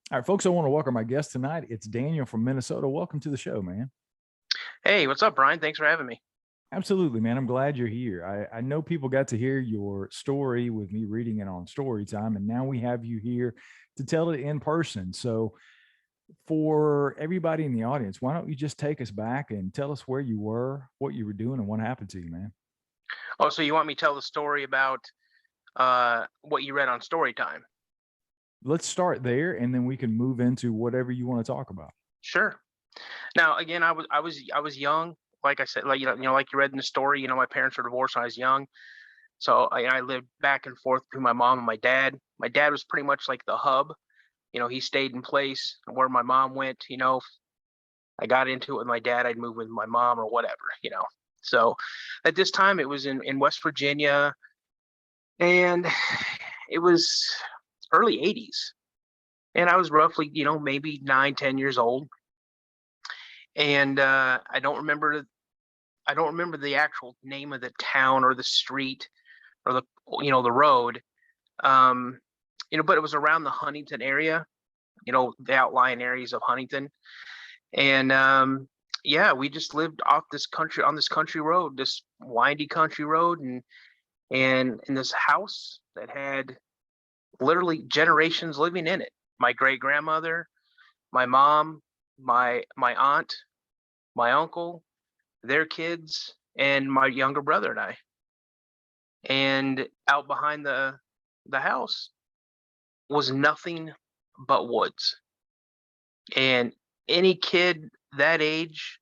All right, folks, I want to welcome our guest tonight. It's Daniel from Minnesota. Welcome to the show, man. Hey, what's up, Brian? Thanks for having me. Absolutely, man. I'm glad you're here. I know people got to hear your story with me reading it on story time, and now we have you here to tell it in person. So, for everybody in the audience, why don't you just take us back and tell us where you were, what you were doing, and what happened to you, man? Oh, so you want me to tell the story about what you read on Storytime? Let's start there, and then we can move into whatever you want to talk about. Sure. Now, again, I was young. Like I said, like you read in the story. My parents were divorced when I was young, so I lived back and forth between my mom and my dad. My dad was pretty much like the hub. He stayed in place where my mom went. If I got into it with my dad, I'd move with my mom or whatever. So at this time, it was in West Virginia, and it was early 80s, and I was roughly, maybe 9, 10 years old. And I don't remember the actual name of the town or the street or the road. um but it was around the Huntington area, the outlying areas of Huntington. And yeah, we just lived off this country on this country road, this windy country road, and in this house that had literally generations living in it. My great grandmother, my mom, my aunt, my uncle, their kids, and my younger brother and I. And out behind the house was nothing but woods. And any kid that age,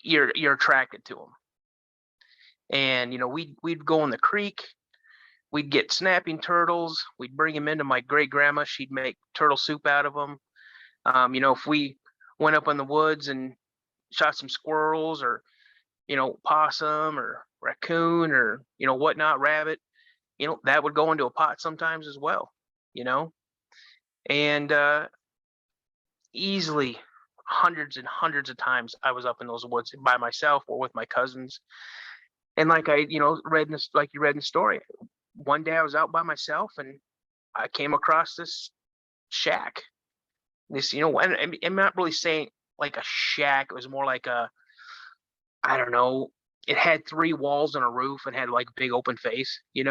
you're attracted to them. And we'd go in the creek. We'd get snapping turtles. We'd bring them into my great grandma. She'd make turtle soup out of them. If we went up in the woods and shot some squirrels or possum or raccoon or whatnot, rabbit, that would go into a pot sometimes as well. You know, and easily hundreds and hundreds of times I was up in those woods by myself or with my cousins. And like I, read in this, like you read in the story, one day I was out by myself and I came across this shack. This, and I'm not really saying like a shack. It was more like I don't know. It had three walls and a roof and had like big open face. It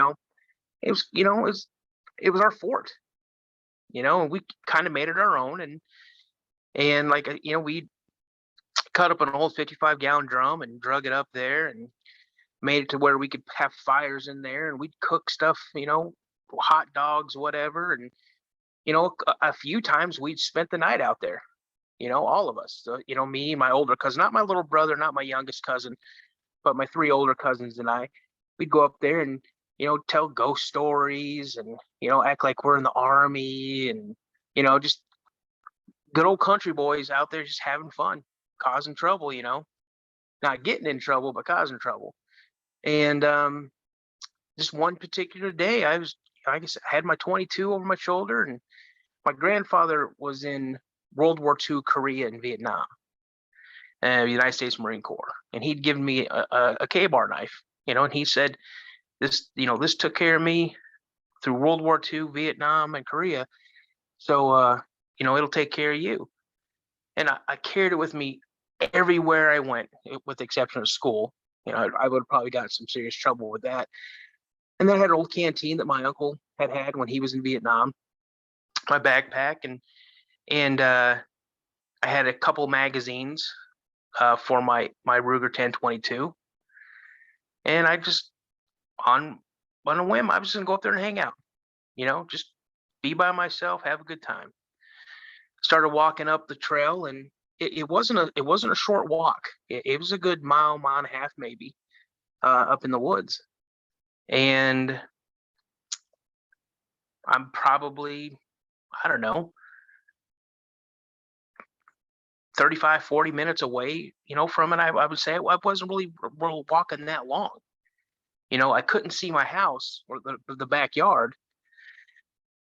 was our fort. And we kind of made it our own. And like we cut up an old 55-gallon drum and drug it up there and made it to where we could have fires in there, and we'd cook stuff, hot dogs, whatever. And a few times we'd spent the night out there, all of us. So, me, my older cousin, not my little brother, not my youngest cousin, but my three older cousins and I, we'd go up there and tell ghost stories and act like we're in the army, and just good old country boys out there just having fun, causing trouble, not getting in trouble, but causing trouble. And just one particular day, I guess I had my 22 over my shoulder, and my grandfather was in World War II, Korea, and Vietnam, and the United States Marine Corps. And he'd given me a K-bar knife, and he said, this took care of me through World War II, Vietnam, and Korea. So, it'll take care of you. And I carried it with me everywhere I went, with the exception of school. I would have probably got some serious trouble with that. And then I had an old canteen that my uncle had when he was in Vietnam, my backpack, and I had a couple magazines for my Ruger 10/22. And I just on a whim, I was just gonna go up there and hang out, just be by myself, have a good time. Started walking up the trail, and it wasn't a short walk. It was a good mile and a half maybe, up in the woods. And I'm probably, I don't know, 35, 40 minutes away, from it. I would say I wasn't really walking that long. I couldn't see my house or the backyard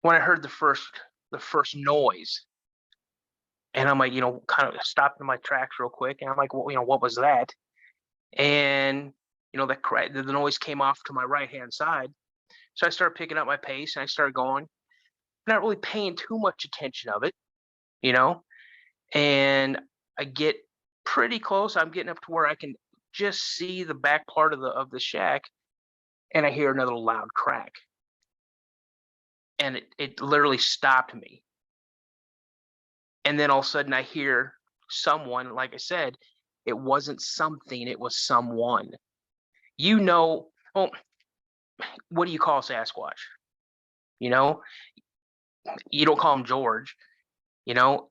when I heard the first noise. And I'm like, kind of stopped in my tracks real quick. And I'm like, well, what was that? And, the noise came off to my right hand side. So I started picking up my pace and I started going. not really paying too much attention of it, you know, and I get pretty close. I'm getting up to where I can just see the back part of the shack, and I hear another loud crack, and it literally stopped me. And then all of a sudden, I hear someone. Like I said, it wasn't something; it was someone. You know, well, what do you call Sasquatch? You know, you don't call him George. You know,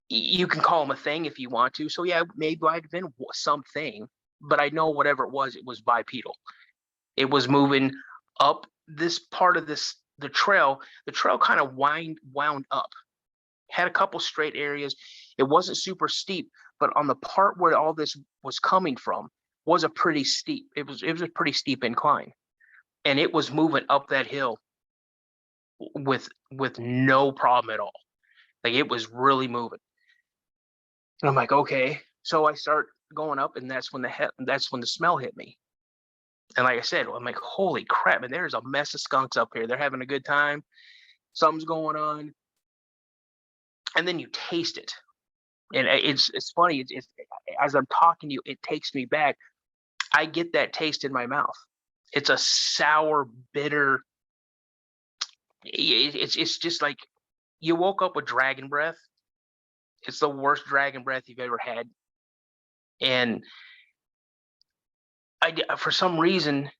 you can call him a thing if you want to. So yeah, maybe I'd been something, but I know whatever it was bipedal. It was moving up this part of the trail. The trail kind of wound up, had a couple straight areas. It wasn't super steep, but on the part where all this was coming from was a pretty steep. It was a pretty steep incline, and it was moving up that hill with no problem at all. Like it was really moving. And I'm like, okay. So I start going up, and that's when the smell hit me. And like I said, I'm like, holy crap, and there's a mess of skunks up here. They're having a good time. Something's going on. And then you taste it. And it's funny. It's as I'm talking to you, it takes me back. I get that taste in my mouth. It's a sour, bitter. It's just like you woke up with dragon breath. It's the worst dragon breath you've ever had. And for some reason,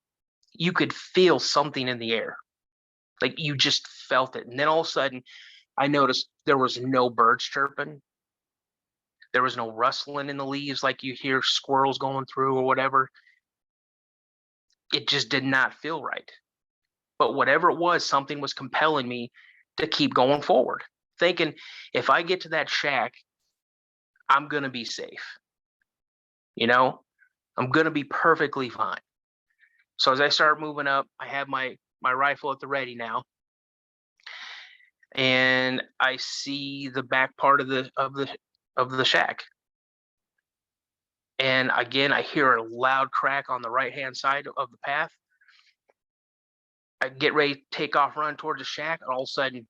you could feel something in the air. Like you just felt it. And then all of a sudden, I noticed there was no birds chirping. There was no rustling in the leaves like you hear squirrels going through or whatever. It just did not feel right. But whatever it was, something was compelling me to keep going forward, thinking if I get to that shack, I'm going to be safe. You know, I'm going to be perfectly fine. So as I start moving up, I have my rifle at the ready now, and I see the back part of the shack. And again, I hear a loud crack on the right hand side of the path. I get ready to take off, run towards the shack, and all of a sudden,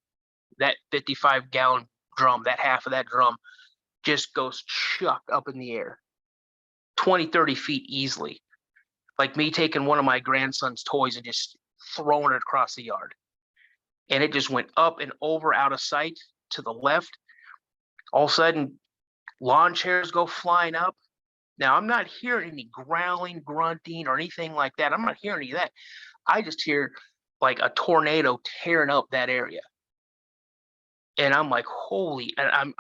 that 55-gallon drum, that half of that drum, just goes chuck up in the air, 20, 30 feet easily. Like me taking one of my grandson's toys and just throwing it across the yard. And it just went up and over out of sight to the left. All of a sudden, lawn chairs go flying up. Now, I'm not hearing any growling, grunting, or anything like that. I'm not hearing any of that. I just hear like a tornado tearing up that area. And I'm like, holy, and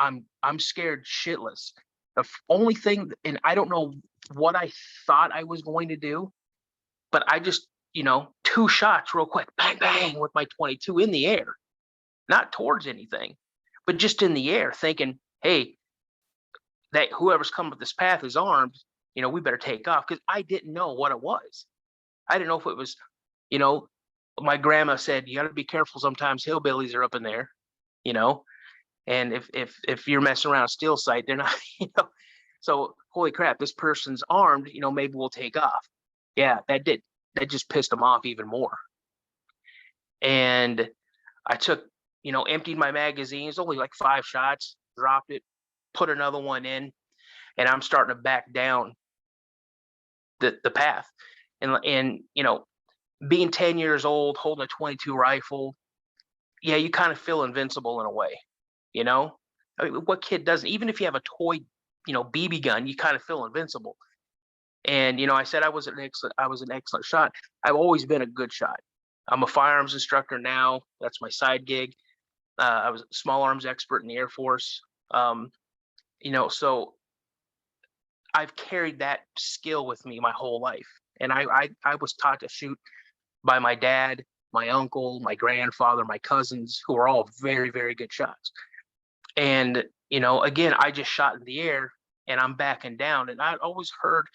I'm scared shitless. The only thing, and I don't know what I thought I was going to do, but I just, two shots real quick, bang, bang, with my 22 in the air, not towards anything, but just in the air, thinking, hey, that whoever's coming up this path is armed, we better take off, because I didn't know what it was. I didn't know if it was, my grandma said, you got to be careful. Sometimes hillbillies are up in there, and if you're messing around a steel site, they're not, So holy crap, this person's armed. Maybe we'll take off. Yeah, that just pissed them off even more. And I took, emptied my magazines, only like 5 shots, dropped it, put another one in, and I'm starting to back down the path. And being 10 years old, holding a 22 rifle, yeah, you kind of feel invincible in a way, I mean, what kid doesn't? Even if you have a toy, BB gun, you kind of feel invincible. And I said I was an excellent shot. I've always been a good shot. I'm a firearms instructor now. That's my side gig. I was a small arms expert in the Air Force. So I've carried that skill with me my whole life. And I was taught to shoot by my dad, my uncle, my grandfather, my cousins, who are all very, very good shots. And, again, I just shot in the air and I'm backing down. And I always heard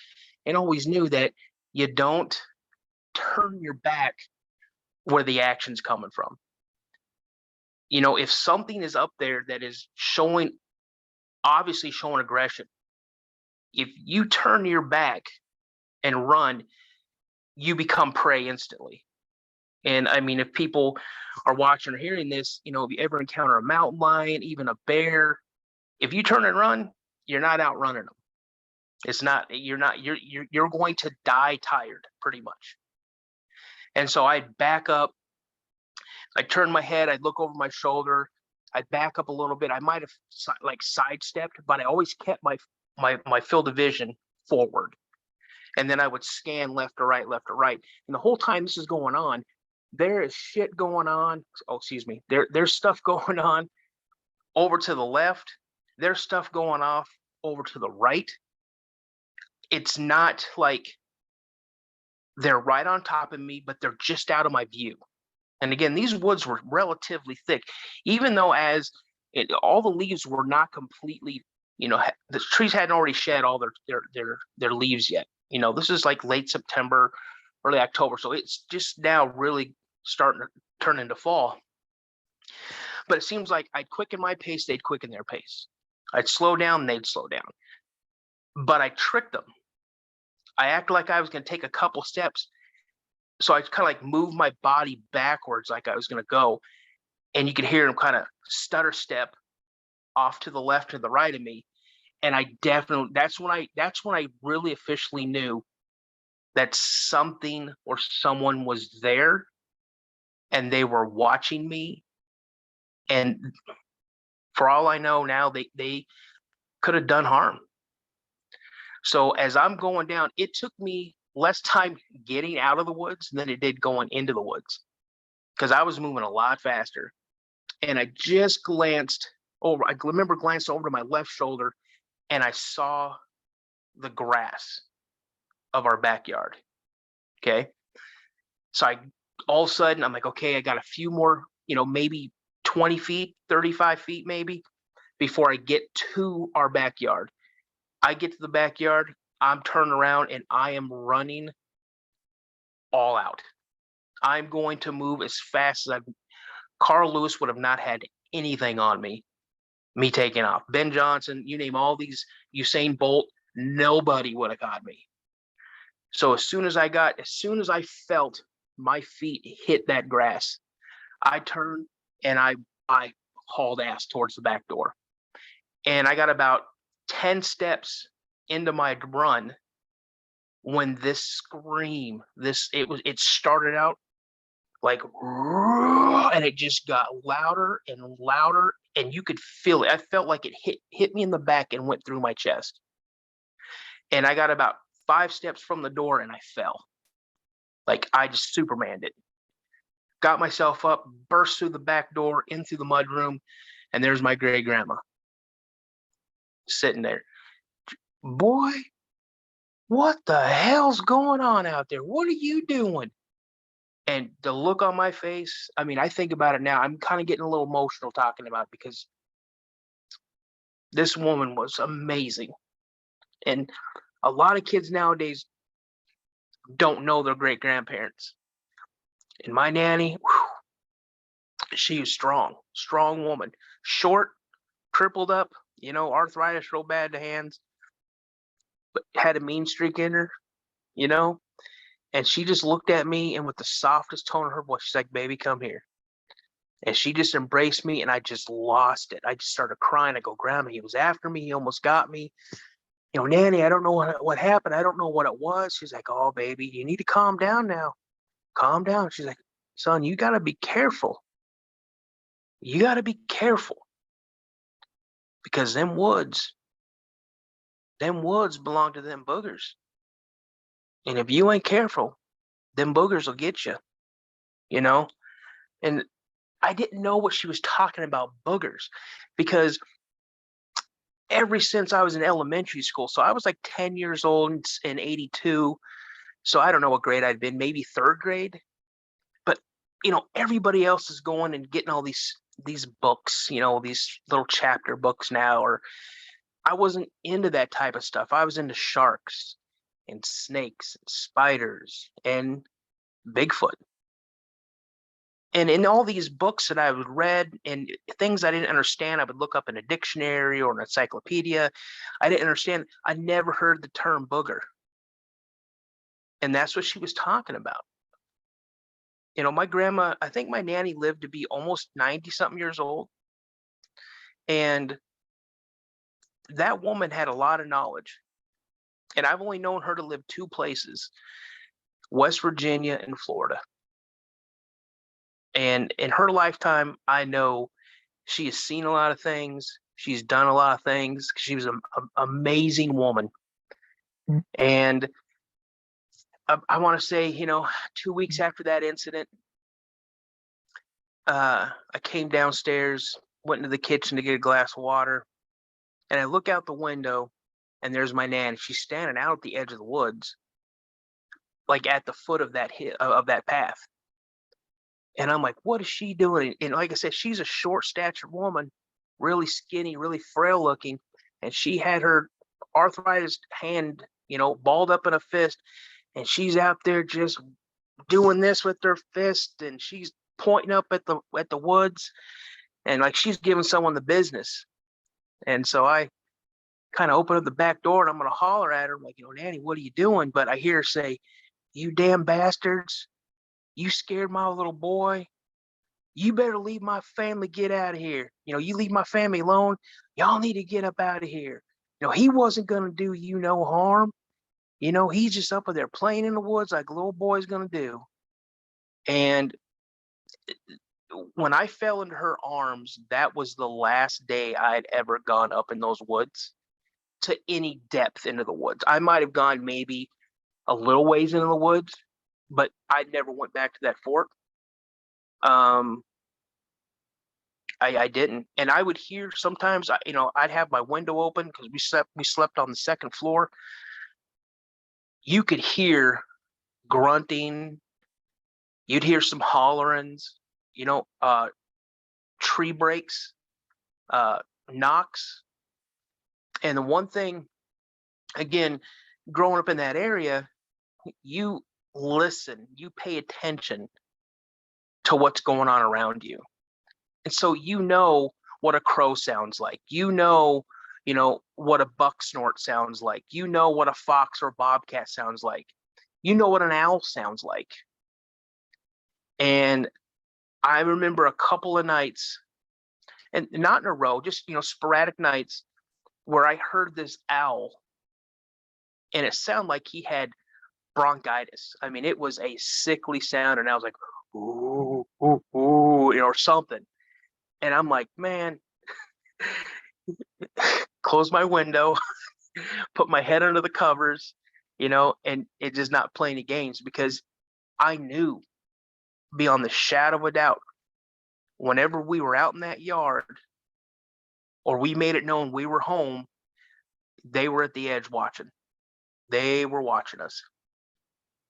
and always knew that you don't turn your back where the action's coming from. If something is up there that is obviously showing aggression, if you turn your back and run, you become prey instantly. And I mean, if people are watching or hearing this, if you ever encounter a mountain lion, even a bear, if you turn and run, you're not outrunning them. It's not, you're going to die tired pretty much. And so I'd back up, I'd turn my head, I'd look over my shoulder, I'd back up a little bit. I might have like sidestepped, but I always kept my field of vision forward. And then I would scan left to right, left to right. And the whole time this is going on, there is shit going on. Oh, excuse me. There's stuff going on over to the left. There's stuff going off over to the right. It's not like they're right on top of me, but they're just out of my view. And again, these woods were relatively thick, even though all the leaves were not completely, the trees hadn't already shed all their leaves yet. This is like late September, early October. So it's just now really starting to turn into fall. But it seems like I'd quicken my pace, they'd quicken their pace. I'd slow down, they'd slow down. But I tricked them. I acted like I was going to take a couple steps. So I kind of like moved my body backwards like I was going to go. And you could hear them kind of stutter step off to the left or the right of me. And I definitely, that's when I really officially knew that something or someone was there and they were watching me. And for all I know now, they could have done harm. So as I'm going down, it took me less time getting out of the woods than it did going into the woods, because I was moving a lot faster. And I just glanced over. I remember glancing over to my left shoulder, and I saw the grass of our backyard. Okay. So all of a sudden, I'm like, okay, I got a few more, maybe 20 feet, 35 feet, maybe, before I get to our backyard. I get to the backyard, I'm turning around, and I am running all out. I'm going to move as fast as Carl Lewis would have not had anything on me taking off. Ben Johnson, you name all these, Usain Bolt, nobody would have got me. So as soon as I felt my feet hit that grass, I turned and I hauled ass towards the back door. And I got about 10 steps into my run when this scream, it started out like, and it just got louder and louder, and you could feel it. I felt like it hit me in the back and went through my chest. And I got about 5 steps from the door and I fell. Like I just Supermaned it. Got myself up, burst through the back door into the mudroom, and there's my great grandma sitting there. Boy, what the hell's going on out there? What are you doing? And the look on my face, I mean, I think about it now. I'm kind of getting a little emotional talking about it, because this woman was amazing. And a lot of kids nowadays don't know their great grandparents. And my nanny, whew, she was strong woman, short, crippled up, arthritis real bad to hands, but had a mean streak in her, and she just looked at me, and with the softest tone of her voice, she's like, baby, come here. And she just embraced me, and I just lost it. I just started crying. I go, Grandma, he was after me. He almost got me. Nanny, I don't know what happened. I don't know what it was. She's like, oh, baby, you need to calm down now. Calm down. She's like, son, you got to be careful. You got to be careful. Because them woods belong to them boogers. And if you ain't careful, them boogers will get you, And I didn't know what she was talking about, boogers, because ever since I was in elementary school, so I was like 10 years old in 82. So I don't know what grade I'd been, maybe 3rd grade. But, everybody else is going and getting all these books, these little chapter books now, or I wasn't into that type of stuff. I was into sharks and snakes and spiders and Bigfoot. And in all these books that I would read and things I didn't understand, I would look up in a dictionary or an encyclopedia. I didn't understand. I never heard the term booger. And that's what she was talking about. My grandma, I think my nanny lived to be almost 90 something years old. And that woman had a lot of knowledge. And I've only known her to live two places, West Virginia and Florida. And in her lifetime, I know she has seen a lot of things. She's done a lot of things. She was an amazing woman. And I want to say, 2 weeks after that incident, I came downstairs, went into the kitchen to get a glass of water, and I look out the window, and there's my nan. She's standing out at the edge of the woods, like at the foot of that path. And I'm like, what is she doing? And like I said, she's a short statured woman, really skinny, really frail looking, and she had her arthritis hand, balled up in a fist, and she's out there just doing this with her fist, and she's pointing up at the woods, and like she's giving someone the business. And so I kind of open up the back door, and I'm gonna holler at her. I'm like, Nanny, what are you doing? But I hear her say, "You damn bastards! You scared my little boy. You better leave my family, get out of here. You leave my family alone. Y'all need to get up out of here. He wasn't gonna do you no harm. He's just up there playing in the woods like a little boy's gonna do." And when I fell into her arms, that was the last day I'd ever gone up in those woods to any depth into the woods. I might have gone maybe a little ways into the woods, but I never went back to that fort. I didn't, and I would hear sometimes. I'd have my window open because we slept on the second floor. You could hear grunting. You'd hear some hollerings. Tree breaks, knocks, and the one thing, again, growing up in that area, you listen, you pay attention to what's going on around you. And so what a crow sounds like. What a buck snort sounds like. What a fox or bobcat sounds like. What an owl sounds like. And I remember a couple of nights, and not in a row, just sporadic nights, where I heard this owl, and it sounded like he had bronchitis. I mean, it was a sickly sound, and I was like, ooh, ooh, ooh, or something. And I'm like, man, close my window, put my head under the covers, and it just not play any games, because I knew beyond the shadow of a doubt, whenever we were out in that yard or we made it known we were home, they were at the edge watching. They were watching us.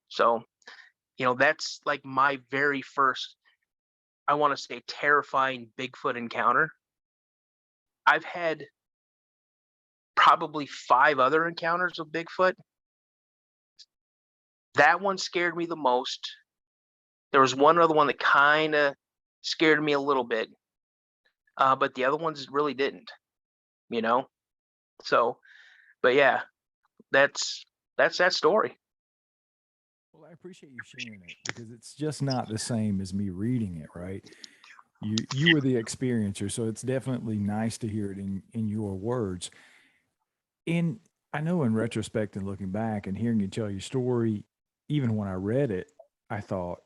So, that's like my very first, I want to say, terrifying Bigfoot encounter. I've had probably 5 other encounters of Bigfoot. That one scared me the most. There was one other one that kind of scared me a little bit, but the other ones really didn't, So, but yeah, that's that story. Well, I appreciate you sharing it because it's just not the same as me reading it, right? You were the experiencer, so it's definitely nice to hear it in your words. And I know in retrospect and looking back and hearing you tell your story, even when I read it, I thought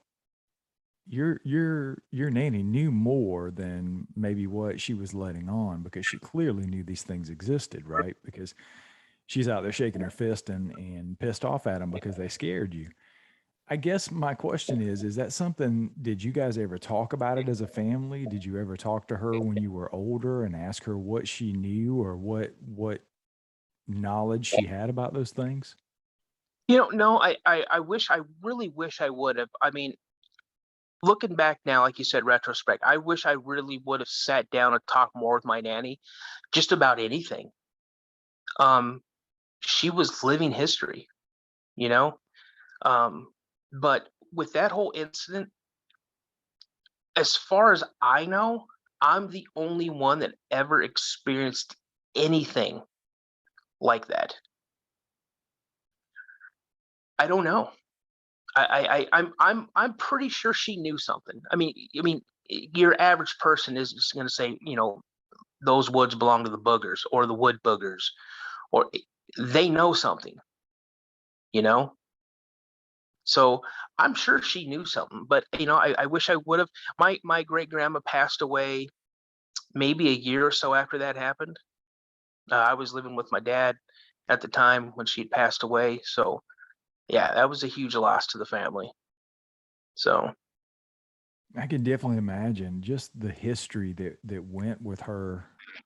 your nanny knew more than maybe what she was letting on, because she clearly knew these things existed, right? Because she's out there shaking her fist and pissed off at them because they scared you. I guess my question is that something, did you guys ever talk about it as a family? Did you ever talk to her when you were older and ask her what she knew or what knowledge she had about those things? No, I really wish I would have. I mean, looking back now, like you said, retrospect, I wish I really would have sat down and talked more with my nanny, just about anything. Um, she was living history, you know. But with that whole incident, as far as I know, I'm the only one that ever experienced anything like that. I don't know. I'm pretty sure she knew something. I mean, your average person is just going to say, those woods belong to the Boogers or the wood Boogers, or they know something, you know. So I'm sure she knew something, but I wish I would have. My great grandma passed away maybe a year or so after that happened. I was living with my dad at the time when she'd passed away, so yeah, that was a huge loss to the family. So I can definitely imagine just the history that went with her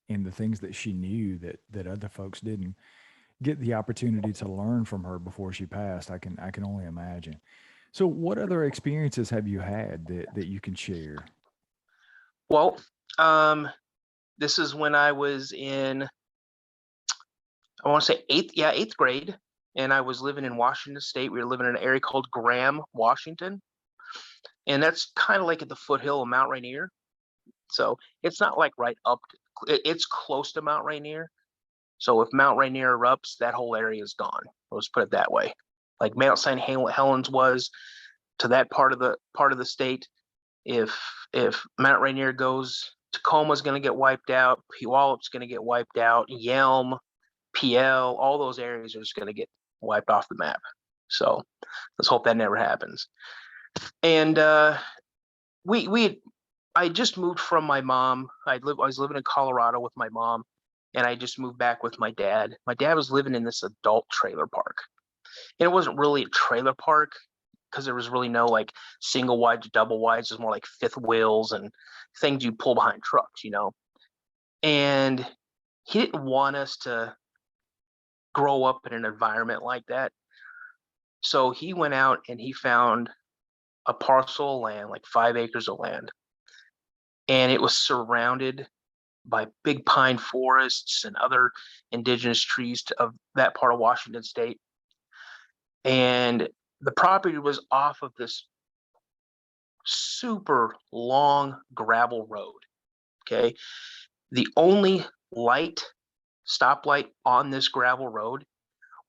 and the things that she knew that other folks didn't get the opportunity to learn from her before she passed. I can only imagine. So what other experiences have you had that you can share? well, um, this is when I was in, I want to say eighth grade, and I was living in Washington State. We were living in an area called Graham, Washington, and that's kind of like at the foothill of Mount Rainier. So it's not like right up. It's close to Mount Rainier. So if Mount Rainier erupts, that whole area is gone. Let's put it that way. Like Mount St. Helens was to that part of the state. If Mount Rainier goes, Tacoma's going to get wiped out. Puyallup's going to get wiped out. Yelm, PL, all those areas are just going to get wiped off the map. So let's hope that never happens. And we I just moved from my mom. I was living in Colorado with my mom, and I just moved back with my dad. My dad was living in this adult trailer park, and it wasn't really a trailer park because there was really no like single wides, double wides. It was more like fifth wheels and things you pull behind trucks. And he didn't want us to grow up in an environment like that. So he went out and he found a parcel of land, like 5 acres of land, and it was surrounded by big pine forests and other indigenous trees of that part of Washington state. And the property was off of this super long gravel road. Okay. The only light, stoplight on this gravel road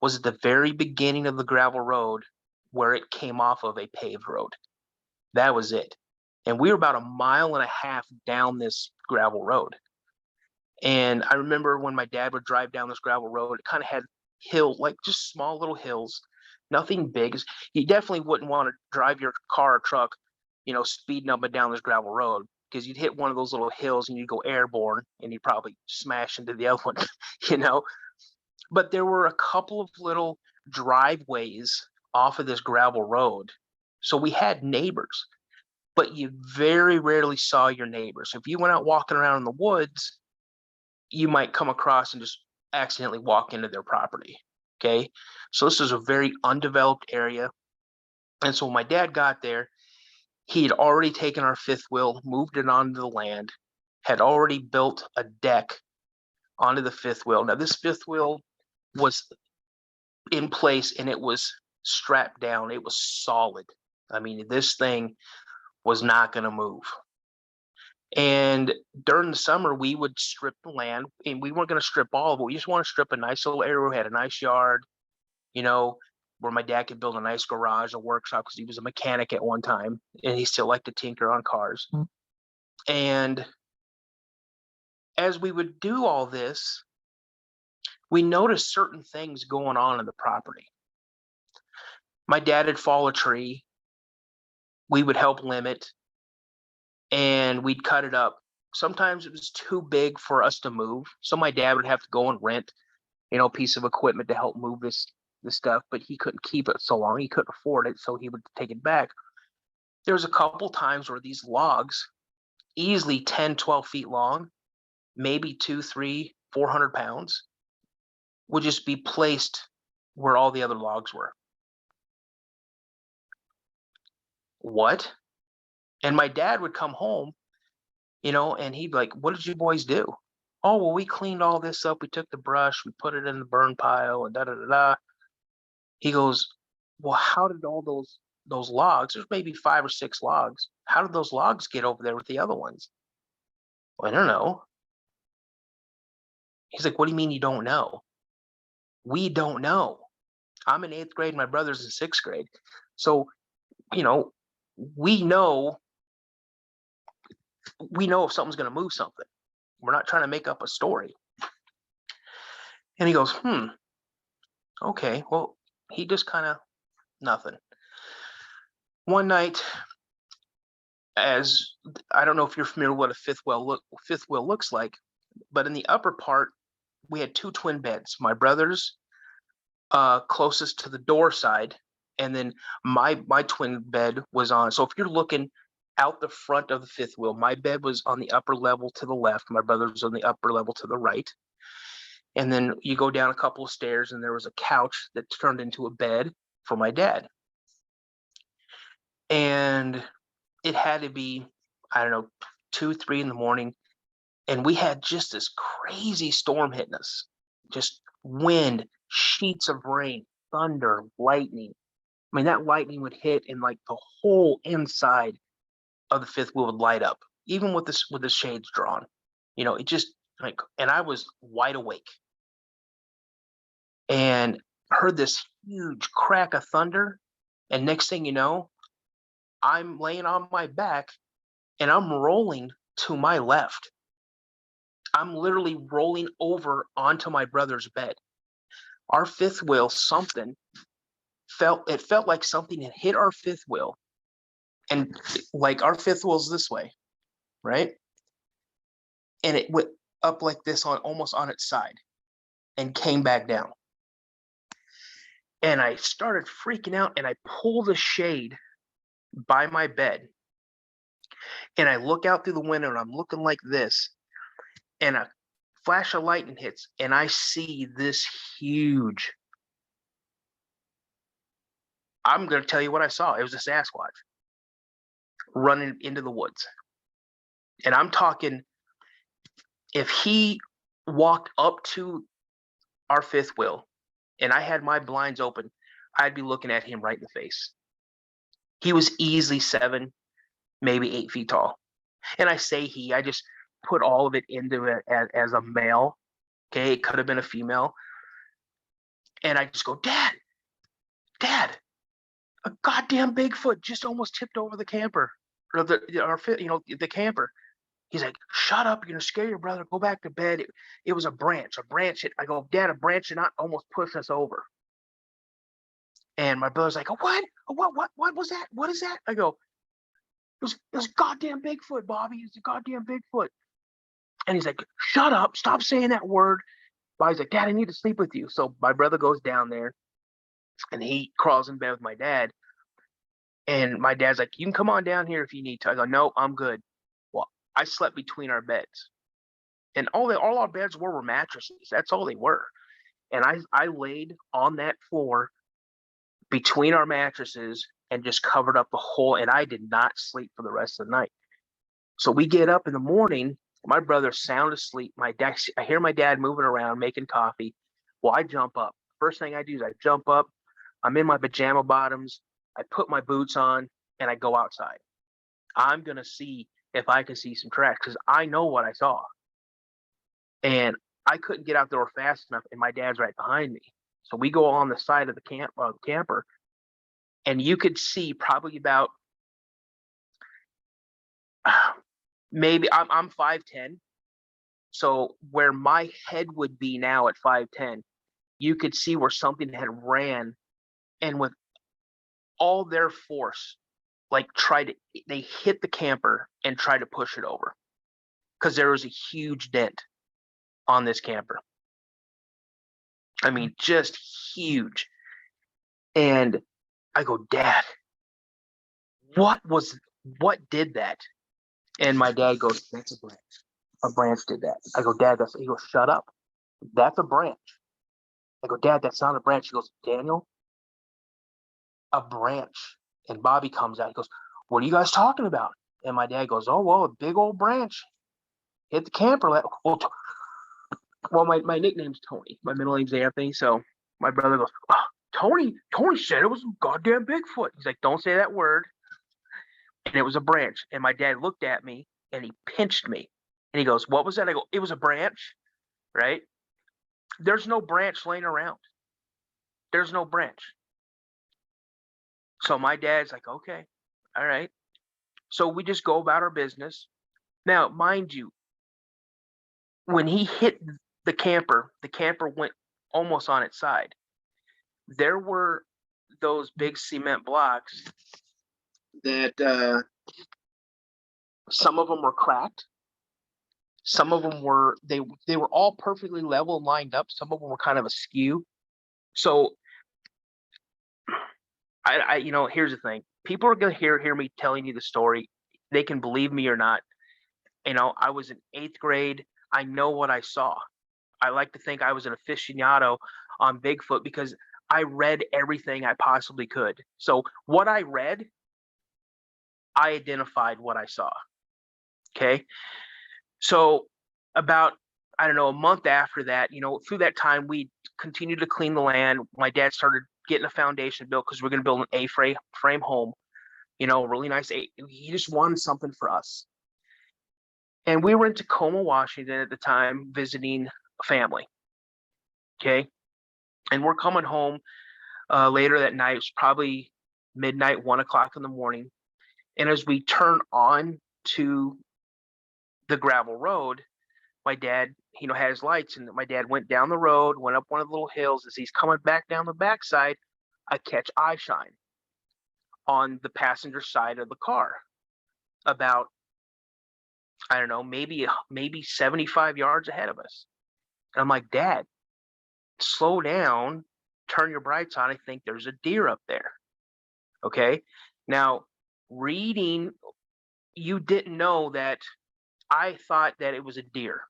was at the very beginning of the gravel road where it came off of a paved road. That was it. And we were about a mile and a half down this gravel road. And I remember when my dad would drive down this gravel road, it kind of had like just small little hills, nothing big. You definitely wouldn't want to drive your car or truck, speeding up and down this gravel road because you'd hit one of those little hills and you'd go airborne and you'd probably smash into the other one, you know. But there were a couple of little driveways off of this gravel road. So we had neighbors, but you very rarely saw your neighbors. If you went out walking around in the woods, you might come across and just accidentally walk into their property. Okay. So this is a very undeveloped area. And so when my dad got there, he had already taken our fifth wheel, moved it onto the land, had already built a deck onto the fifth wheel. Now, this fifth wheel was in place and it was strapped down. It was solid. I mean, this thing was not going to move. And during the summer, we would strip the land, and we weren't going to strip all of it. We just want to strip a nice little area. We had a nice yard, you know, where my dad could build a nice garage, a workshop, because he was a mechanic at one time, and he still liked to tinker on cars. Mm-hmm. And as we would do all this, we noticed certain things going on in the property. My dad had fall a tree. We would help limb it, and we'd cut it up. Sometimes it was too big for us to move, so my dad would have to go and rent, a piece of equipment to help move this stuff, but he couldn't keep it so long. He couldn't afford it, so he would take it back. There was a couple times where these logs, easily 10, 12 feet long, maybe 2, 3, 400 pounds, would just be placed where all the other logs were. What? And my dad would come home, and he'd be like, "What did you boys do?" "Oh, well, we cleaned all this up. We took the brush, we put it in the burn pile, and da da da da." He goes, "Well, how did all those logs? There's maybe 5 or 6 logs. How did those logs get over there with the other ones?" "Well, I don't know." He's like, "What do you mean you don't know?" "We don't know." I'm in 8th grade. My brother's in 6th grade. So you know, we know if something's going to move something. We're not trying to make up a story. And he goes, okay, well, he just kind of nothing. One night, as I don't know if you're familiar with what a fifth wheel looks like, but in the upper part, we had two twin beds. My brother's closest to the door side, and then my twin bed was on. So if you're looking out the front of the fifth wheel, my bed was on the upper level to the left. My brother's on the upper level to the right. And then you go down a couple of stairs, and there was a couch that turned into a bed for my dad. And it had to be, I don't know, 2, 3 in the morning. And we had just this crazy storm hitting us. Just wind, sheets of rain, thunder, lightning. I mean, that lightning would hit and like the whole inside of the fifth wheel would light up, even with the shades drawn. It just like, and I was wide awake and heard this huge crack of thunder. And next thing you know, I'm laying on my back and I'm rolling to my left. I'm literally rolling over onto my brother's bed. Our fifth wheel, it felt like something had hit our fifth wheel. And like our fifth wheel's this way, right? And it went up like this almost on its side and came back down. And I started freaking out and I pull the shade by my bed. And I look out through the window and I'm looking like this. And a flash of lightning hits and I see this huge. I'm going to tell you what I saw. It was a Sasquatch running into the woods. And I'm talking, if he walked up to our fifth wheel and I had my blinds open, I'd be looking at him right in the face. He was easily 7, maybe 8 feet tall. And I say I just put all of it into it as a male. Okay, it could have been a female. And I just go, Dad, a goddamn Bigfoot just almost tipped over the camper, or the camper. He's like, shut up, you're gonna scare your brother. Go back to bed. It was a branch. I go, Dad, a branch did not almost push us over. And my brother's like, what was that? What is that? I go, it was goddamn Bigfoot, Bobby. It's a goddamn Bigfoot. And he's like, shut up, stop saying that word. Bobby's like, Dad, I need to sleep with you. So my brother goes down there and he crawls in bed with my dad. And my dad's like, you can come on down here if you need to. I go, no, I'm good. Well, I slept between our beds. And all our beds were mattresses. That's all they were. And I laid on that floor between our mattresses and just covered up the whole, and I did not sleep for the rest of the night. So we get up in the morning, my brother's sound asleep. I hear my dad moving around, making coffee. Well, I jump up. First thing I do is I jump up. I'm in my pajama bottoms. I put my boots on and I go outside. I'm going to see if I can see some tracks because I know what I saw. And I couldn't get out the door fast enough and my dad's right behind me. So we go on the side of the camper and you could see probably about maybe I'm 5'10". So where my head would be now at 5'10", you could see where something had ran and with all their force, like they hit the camper and tried to push it over because there was a huge dent on this camper. I mean, just huge. And I go, Dad, what did that? And my dad goes, that's a branch. A branch did that. I go, Dad, he goes, shut up. That's a branch. I go, Dad, that's not a branch. He goes, Daniel, a branch. And Bobby comes out. He goes, what are you guys talking about? And my dad goes, oh, well, a big old branch hit the camper. Well, my nickname's Tony. My middle name's Anthony. So my brother goes, oh, Tony said it was a goddamn Bigfoot. He's like, don't say that word. And it was a branch. And my dad looked at me and he pinched me. And he goes, what was that? I go, it was a branch, right? There's no branch laying around. There's no branch. So my dad's like, okay, all right. So we just go about our business. Now, mind you, when he hit the camper went almost on its side. There were those big cement blocks that some of them were cracked. Some of them were they were all perfectly level and lined up. Some of them were kind of askew. So here's the thing. People are gonna hear me telling you the story. They can believe me or not. I was in 8th grade. I know what I saw. I like to think I was an aficionado on Bigfoot because I read everything I possibly could. So what I read, I identified what I saw. Okay. So about, I don't know, a month after that, through that time, we continued to clean the land. My dad started getting a foundation built because we're going to build an frame home, really nice. He just wanted something for us. And we were in Tacoma, Washington at the time, visiting a family. Okay. And we're coming home later that night. It was probably midnight, 1 o'clock in the morning. And as we turn on to the gravel road, my dad, had his lights, and my dad went down the road, went up one of the little hills. As he's coming back down the backside, I catch eye shine on the passenger side of the car, about, I don't know, maybe 75 yards ahead of us. And I'm like, Dad, slow down, turn your brights on. I think there's a deer up there. Okay. Now, reading, you didn't know that I thought that it was a deer.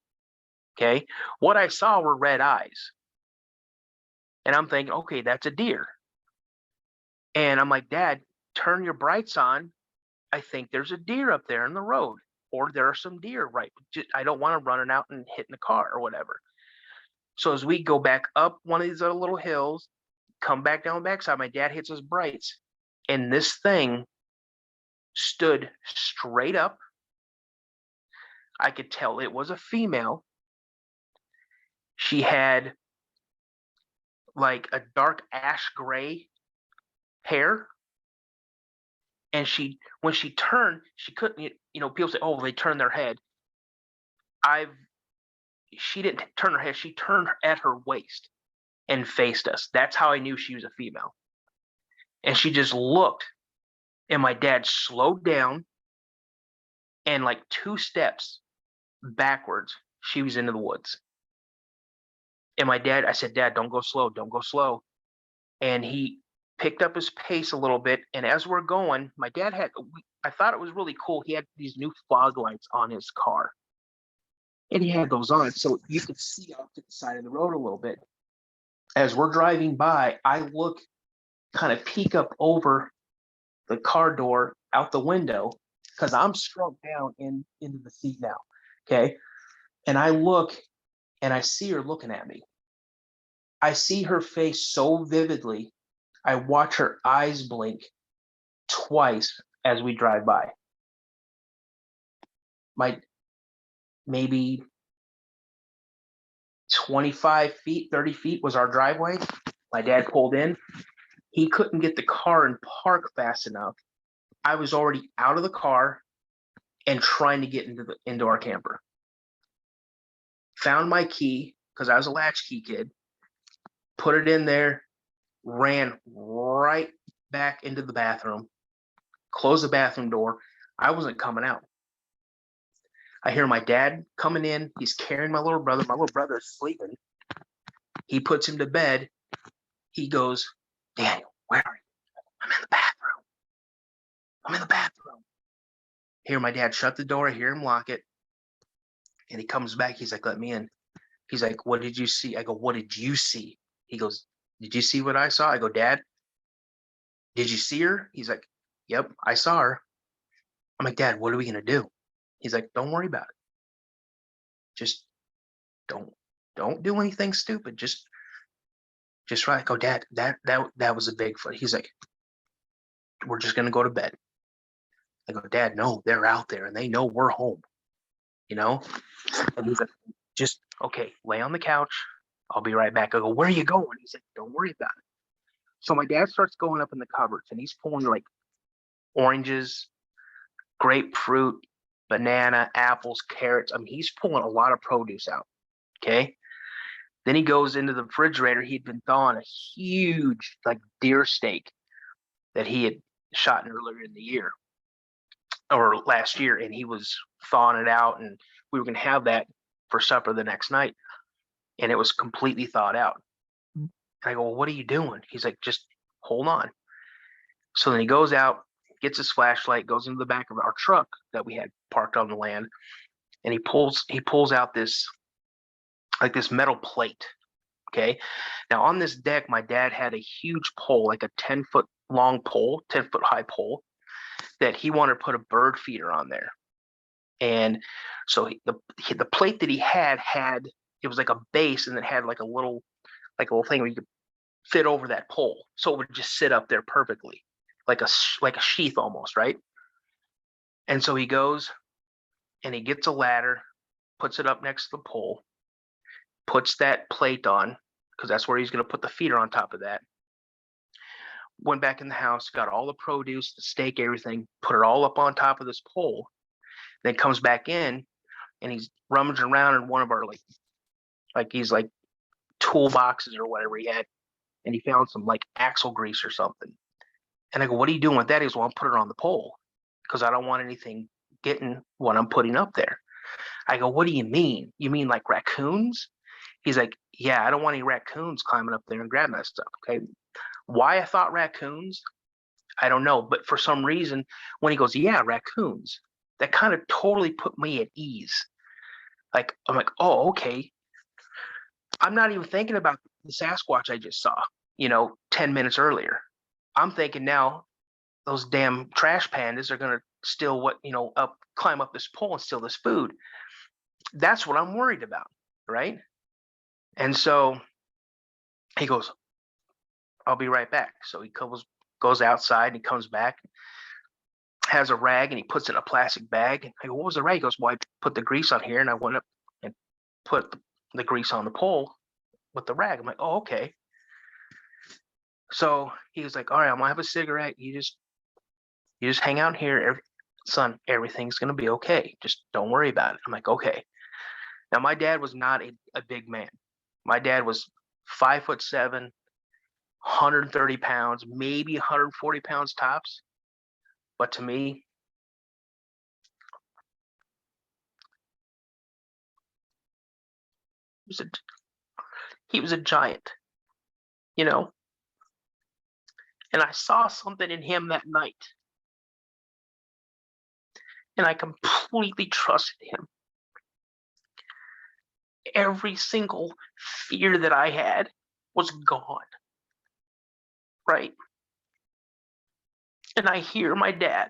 Okay. What I saw were red eyes. And I'm thinking, okay, that's a deer. And I'm like, Dad, turn your brights on. I think there's a deer up there in the road, or there are some deer, right? I don't want to run it out and hit in the car or whatever. So as we go back up one of these other little hills, come back down the backside, my dad hits his brights, and this thing stood straight up. I could tell it was a female. She had like a dark ash gray hair. And when she turned, she couldn't, people say, oh, they turn their head. She didn't turn her head. She turned at her waist and faced us. That's how I knew she was a female. And she just looked, and my dad slowed down, and like 2 steps backwards, she was into the woods. And I said, Dad, don't go slow. Don't go slow. And he picked up his pace a little bit. And as we're going, my dad I thought it was really cool. He had these new fog lights on his car. And he had those on so you could see off to the side of the road a little bit. As we're driving by, I look, kind of peek up over the car door out the window, because I'm struck down into the seat now. Okay. And I look, and I see her looking at me. I see her face so vividly. I watch her eyes blink twice as we drive by. Maybe 25 feet, 30 feet was our driveway. My dad pulled in. He couldn't get the car in park fast enough. I was already out of the car and trying to get into our camper. Found my key, because I was a latchkey kid, put it in there, ran right back into the bathroom, closed the bathroom door. I wasn't coming out. I hear my dad coming in. He's carrying my little brother. My little brother is sleeping. He puts him to bed. He goes, Daniel, where are you? I'm in the bathroom. I'm in the bathroom. Hear my dad shut the door. I hear him lock it. And he comes back. He's like, let me in. He's like, what did you see? I go, what did you see? He goes, did you see what I saw? I go, Dad, did you see her? He's like, yep, I saw her. I'm like, Dad, what are we going to do? He's like, don't worry about it. Just don't do anything stupid. Just right. I go, Dad, that was a Bigfoot. He's like, we're just going to go to bed. I go, Dad, no, they're out there and they know we're home, And he's like, just, okay, lay on the couch. I'll be right back. I go, where are you going? He's like, don't worry about it. So my dad starts going up in the cupboards and he's pulling like oranges, grapefruit, banana, apples, carrots. I mean, he's pulling a lot of produce out. Okay. Then he goes into the refrigerator. He'd been thawing a huge like deer steak that he had shot earlier in the year or last year, and he was thawing it out, and we were going to have that for supper the next night, and it was completely thawed out. And I go, well, what are you doing? He's like, just hold on. So then he goes out, gets his flashlight, goes into the back of our truck that we had parked on the land, and he pulls out this like this metal plate. Okay. Now on this deck, my dad had a huge pole, like a 10-foot long pole, 10-foot high pole, that he wanted to put a bird feeder on there. And so the plate that he had it was like a base, and it had like a little thing where you could fit over that pole, so it would just sit up there perfectly, like a sheath almost, right? And so he goes and he gets a ladder, puts it up next to the pole, puts that plate on because that's where he's going to put the feeder on top of that. Went back in the house, got all the produce, the steak, everything, put it all up on top of this pole. Then comes back in and he's rummaging around in one of our like he's like toolboxes or whatever he had, and he found some like axle grease or something. And I go, what are you doing with that? He goes, well, I'm putting it on the pole because I don't want anything getting what I'm putting up there. I go, what do you mean? You mean like raccoons? He's like, yeah, I don't want any raccoons climbing up there and grabbing that stuff. Okay. Why I thought raccoons, I don't know. But for some reason, when he goes, yeah, raccoons, that kind of totally put me at ease. Like, I'm like, oh, okay. I'm not even thinking about the Sasquatch I just saw, 10 minutes earlier. I'm thinking now those damn trash pandas are going to steal climb up this pole and steal this food. That's what I'm worried about. Right. And so he goes, I'll be right back. So he goes outside and he comes back, has a rag, and he puts it in a plastic bag. And I go, what was the rag? He goes, well, I put the grease on here, and I went up and put the grease on the pole with the rag. I'm like, oh, okay. So he was like, all right, I'm gonna have a cigarette. You just hang out here, son. Everything's gonna be okay. Just don't worry about it. I'm like, okay. Now my dad was not a big man. My dad was 5'7", 130 pounds, maybe 140 pounds tops. But to me, he was a giant, And I saw something in him that night. And I completely trusted him. Every single fear that I had was gone. Right? And I hear my dad,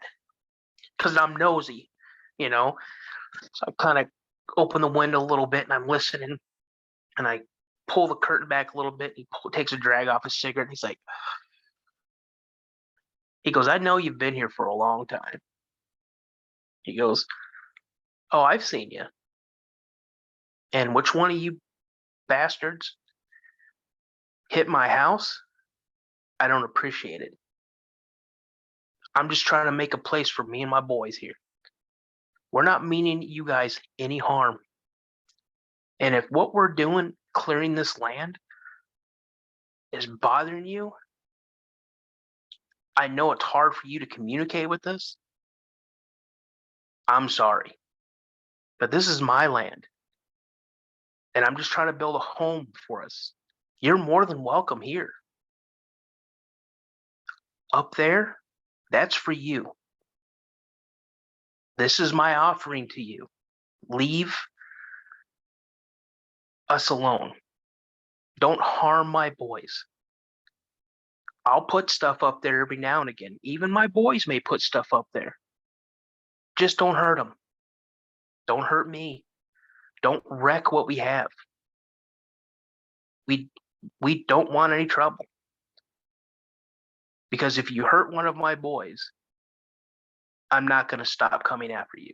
because I'm nosy, So I kind of open the window a little bit and I'm listening, and I pull the curtain back a little bit. He takes a drag off his cigarette, and he goes, I know you've been here for a long time. He goes, oh, I've seen you. And which one of you bastards hit my house? I don't appreciate it. I'm just trying to make a place for me and my boys here. We're not meaning you guys any harm. And if what we're doing, clearing this land, is bothering you, I know it's hard for you to communicate with us. I'm sorry. But this is my land. And I'm just trying to build a home for us. You're more than welcome here. Up there, that's for you. This is my offering to you. Leave us alone. Don't harm my boys. I'll put stuff up there every now and again. Even my boys may put stuff up there. Just don't hurt them. Don't hurt me. Don't wreck what we have. We don't want any trouble. Because if you hurt one of my boys, I'm not going to stop coming after you.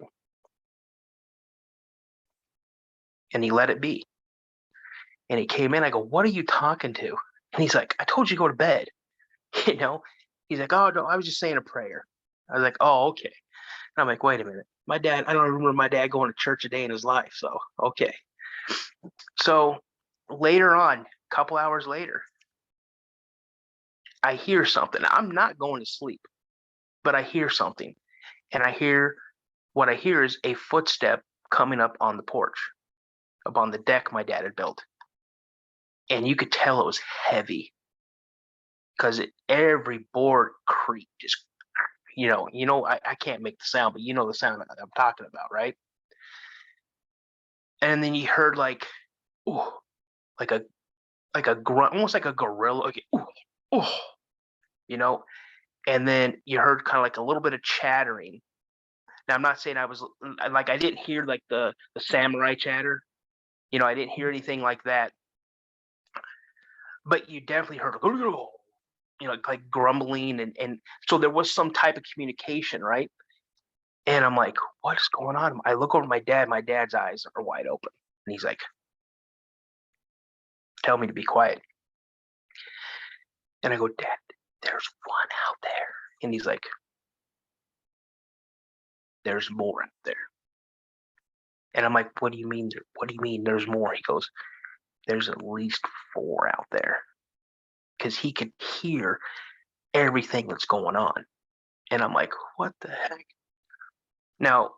And he let it be. And he came in. I go, what are you talking to? And he's like, I told you to go to bed. you know? He's like, oh, no, I was just saying a prayer. I was like, oh, okay. And I'm like, wait a minute. My dad, I don't remember my dad going to church a day in his life. So, okay. So later on, a couple hours later, I hear something. I'm not going to sleep, but I hear something. And what I hear is a footstep coming up on the porch, up on the deck my dad had built. And you could tell it was heavy because every board creaked. Just, I can't make the sound, but you know the sound I'm talking about, right? And then you heard like, ooh, like a grunt, almost like a gorilla, like, ooh, ooh, you know. And then you heard kind of like a little bit of chattering. Now I'm not saying I didn't hear like the samurai chatter, I didn't hear anything like that, but you definitely heard, like grumbling, and so there was some type of communication, right? And I'm like, what's going on? I look over at my dad. My dad's eyes are wide open, and he's like, tell me to be quiet. And I go, Dad, there's one out there. And he's like, there's more out there. And I'm like, what do you mean? What do you mean there's more? He goes, there's at least 4 out there. Because he could hear everything that's going on. And I'm like, what the heck? Now,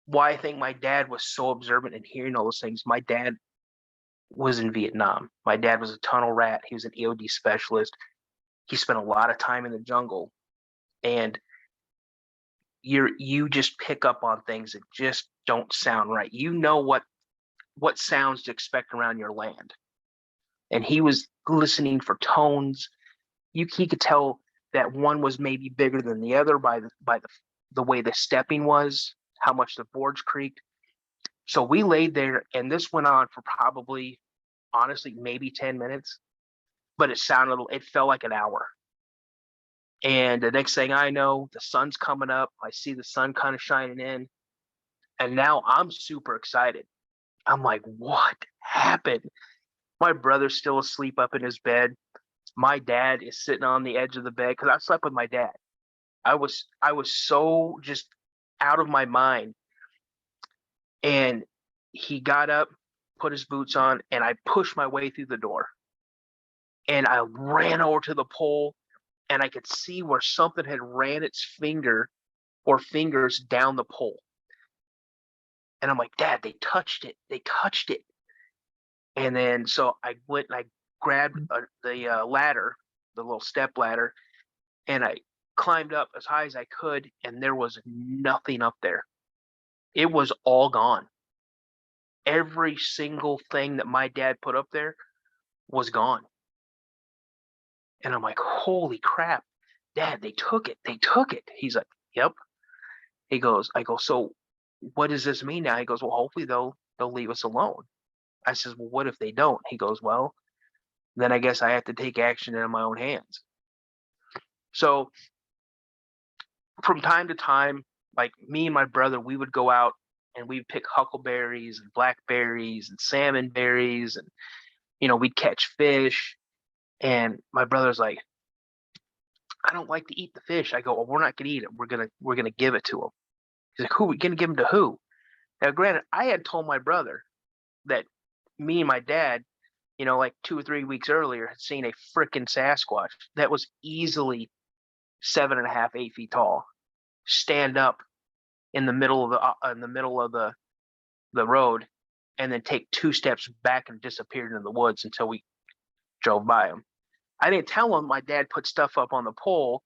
why I think my dad was so observant in hearing all those things, my dad was in Vietnam. My dad was a tunnel rat. He was an EOD specialist. He spent a lot of time in the jungle. And you just pick up on things that just don't sound right. You know what sounds to expect around your land. And he was listening for tones. He could tell that one was maybe bigger than the other by the way the stepping was, how much the boards creaked. So we laid there, and this went on for probably, honestly, maybe 10 minutes, but it felt like an hour. And the next thing I know, the sun's coming up. I see the sun kind of shining in. And now I'm super excited. I'm like, what happened? My brother's still asleep up in his bed. My dad is sitting on the edge of the bed because I slept with my dad. I was so just out of my mind. And he got up, put his boots on, and I pushed my way through the door. And I ran over to the pole, and I could see where something had ran its finger or fingers down the pole. And I'm like, Dad, they touched it. They touched it. And then so I went and I grabbed the ladder, the little step ladder, and I climbed up as high as I could, and there was nothing up there. It was all gone. Every single thing that my dad put up there was gone. And I'm like, holy crap, Dad, they took it. They took it. He's like, yep. I go, so what does this mean now? He goes, well, hopefully they'll leave us alone. I says, well, what if they don't? He goes, well, then I guess I have to take action in my own hands. So from time to time, like me and my brother, we would go out and we'd pick huckleberries and blackberries and salmon berries, and we'd catch fish. And my brother's like, I don't like to eat the fish. I go, well, we're not gonna eat it. We're gonna give it to him. He's like, who are we gonna give him to who? Now, granted, I had told my brother that me and my dad, like 2 or 3 weeks earlier, had seen a freaking Sasquatch that was easily 7.5, 8 feet tall, stand up in the middle of the road, and then take 2 steps back and disappeared into the woods until we drove by him. I didn't tell him my dad put stuff up on the pole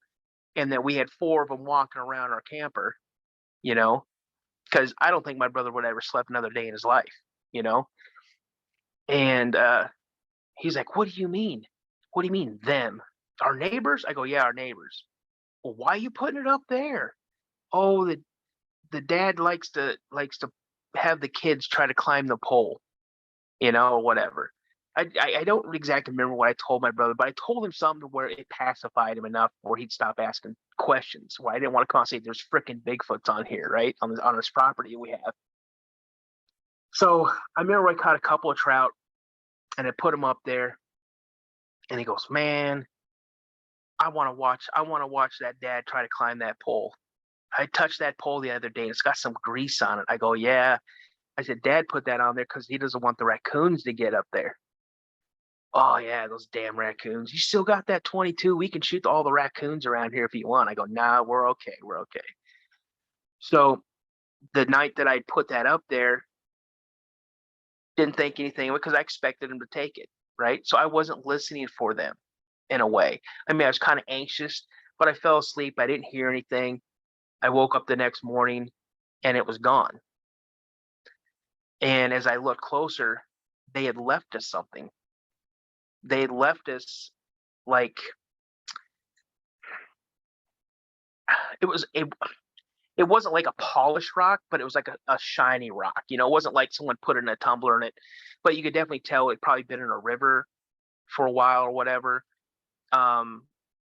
and that we had 4 of them walking around our camper, because I don't think my brother would ever slept another day in his life, And he's like, what do you mean? What do you mean, them? Our neighbors? I go, yeah, our neighbors. Well, why are you putting it up there? Oh, the dad likes to have the kids try to climb the pole, or whatever. I don't exactly remember what I told my brother, but I told him something where it pacified him enough where he'd stop asking questions. Where I didn't want to come and say there's freaking Bigfoots on here, right? On this property we have. So I remember I caught a couple of trout and I put them up there. And he goes, man, I want to watch that dad try to climb that pole. I touched that pole the other day and it's got some grease on it. I go, yeah. I said, Dad put that on there because he doesn't want the raccoons to get up there. Oh yeah, those damn raccoons. You still got that 22? We can shoot all the raccoons around here if you want. I go, nah, we're okay. We're okay. So the night that I put that up there, didn't think anything of it because I expected him to take it. Right. So I wasn't listening for them in a way. I mean, I was kind of anxious, but I fell asleep. I didn't hear anything. I woke up the next morning and it was gone. And as I looked closer, they had left us something. They had left us like it was it wasn't like a polished rock, but it was like a shiny rock. You know, it wasn't like someone put it in a tumbler in it, but you could definitely tell it probably been in a river for a while or whatever. Um,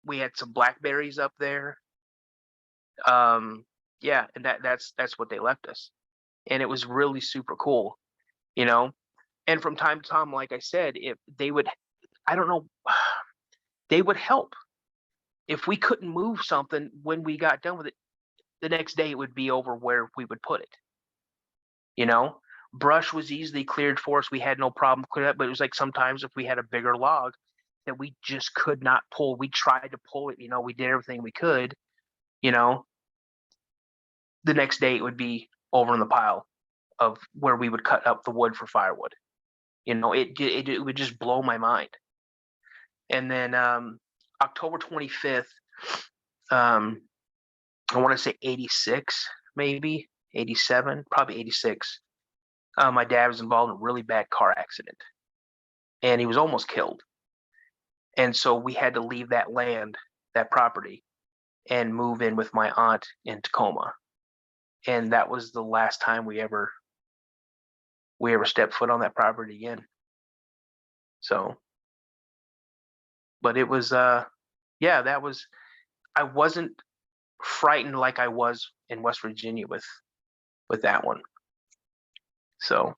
we had some blackberries up there. Yeah, and that's what they left us, and it was really super cool, you know. And from time to time, like I said, if they would, I don't know, they would help if we couldn't move something when we got done with it. The next day, it would be over where we would put it. You know, brush was easily cleared for us. We had no problem clearing it, but it was like sometimes if we had a bigger log that we just could not pull, we tried to pull it. You know, we did everything we could. You know, the next day it would be over in the pile of where we would cut up the wood for firewood. You know, it would just blow my mind. And then October 25th, um, I want to say 86, maybe 87, probably 86. My dad was involved in a really bad car accident and he was almost killed. And so we had to leave that land, that property, and move in with my aunt in Tacoma. And that was the last time we ever stepped foot on that property again. So, but it was yeah, that was I wasn't frightened like I was in West Virginia with that one. So,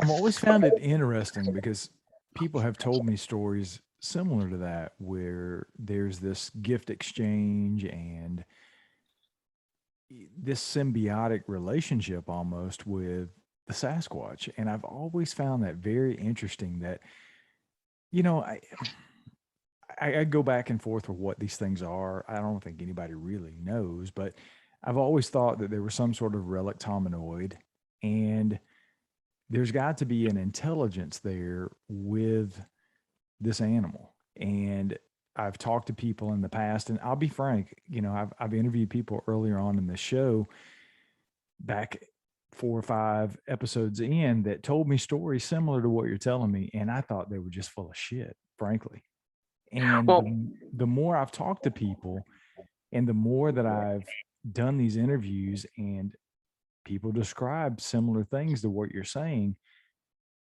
I've always found it interesting because people have told me stories similar to that where there's this gift exchange and this symbiotic relationship almost with the Sasquatch. And I've always found that very interesting that, you know, I go back and forth with what these things are. I don't think anybody really knows, but I've always thought that there was some sort of relic hominoid, and there's got to be an intelligence there with this animal. And I've talked to people in the past, and I'll be frank, you know, I've interviewed people earlier on in the show back 4 or 5 episodes in that told me stories similar to what you're telling me, and I thought they were just full of shit, frankly. And well, the more I've talked to people and the more that I've done these interviews and people describe similar things to what you're saying,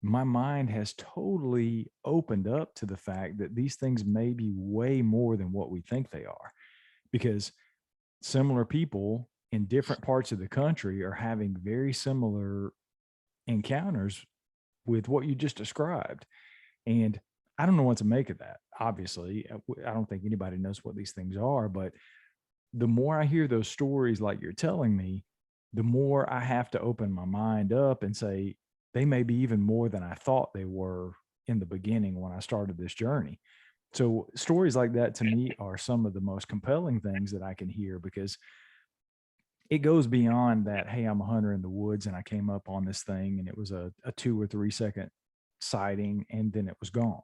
my mind has totally opened up to the fact that these things may be way more than what we think they are, because similar people in different parts of the country are having very similar encounters with what you just described. And I don't know what to make of that. Obviously, I don't think anybody knows what these things are, but the more I hear those stories like you're telling me, the more I have to open my mind up and say, they may be even more than I thought they were in the beginning when I started this journey. So stories like that to me are some of the most compelling things that I can hear, because it goes beyond that. Hey, I'm a hunter in the woods and I came up on this thing and it was a 2 or 3 second sighting and then it was gone.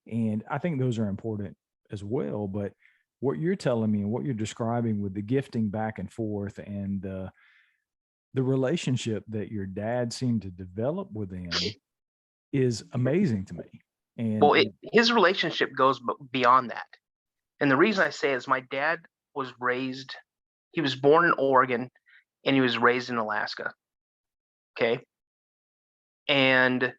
And I think those are important as well. But what you're telling me and what you're describing with the gifting back and forth and the relationship that your dad seemed to develop with him is amazing to me. And well, his relationship goes beyond that. And the reason I say is my dad was raised, he was born in Oregon and he was raised in Alaska. Okay. And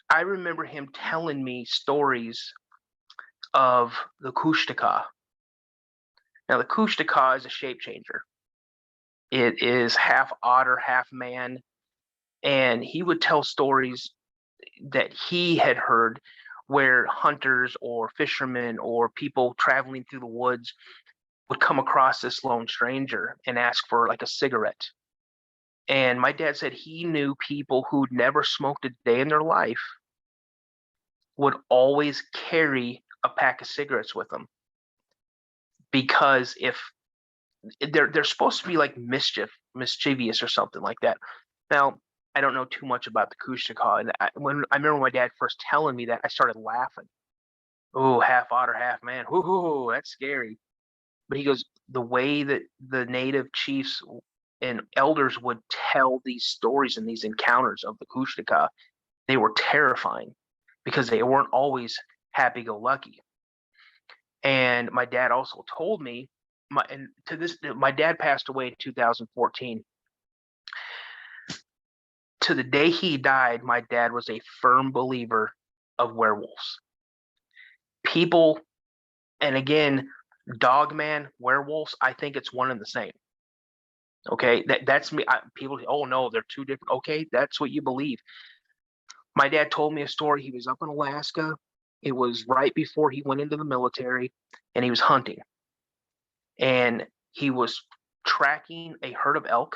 I remember him telling me stories of the Kushtaka. Now, the Kushtaka is a shape changer. It is half otter, half man. And he would tell stories that he had heard where hunters or fishermen or people traveling through the woods would come across this lone stranger and ask for like a cigarette. And my dad said he knew people who'd never smoked a day in their life would always carry a pack of cigarettes with them, because if they're supposed to be like mischievous or something like that. Now, I don't know too much about the Kushtaka, and when I remember my dad first telling me that, I started laughing. Oh, half otter, half man. Ooh, that's scary. But he goes, the way that the native chiefs and elders would tell these stories and these encounters of the Kushtaka, they were terrifying because they weren't always happy-go-lucky. And my dad also told me, my dad passed away in 2014. To the day he died, my dad was a firm believer of werewolves. People, and again, dogman, werewolves, I think it's one and the same. Okay, that's me. People, oh no, they're two different. Okay, that's what you believe. My dad told me a story. He was up in Alaska. It was right before he went into the military, and he was hunting. And he was tracking a herd of elk,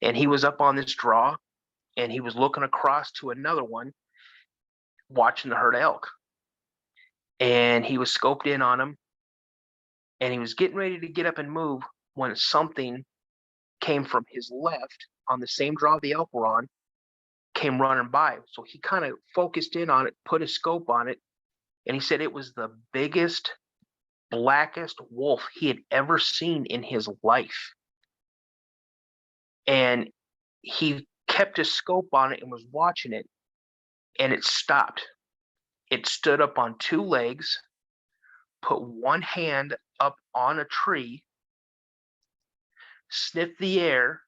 and he was up on this draw, and he was looking across to another one, watching the herd of elk. And he was scoped in on him, and he was getting ready to get up and move when something came from his left on the same draw the elk were on, came running by. So he kind of focused in on it, put his scope on it, and he said it was the biggest, blackest wolf he had ever seen in his life. And he kept his scope on it and was watching it, and it stopped. It stood up on two legs, put one hand up on a tree, sniffed the air,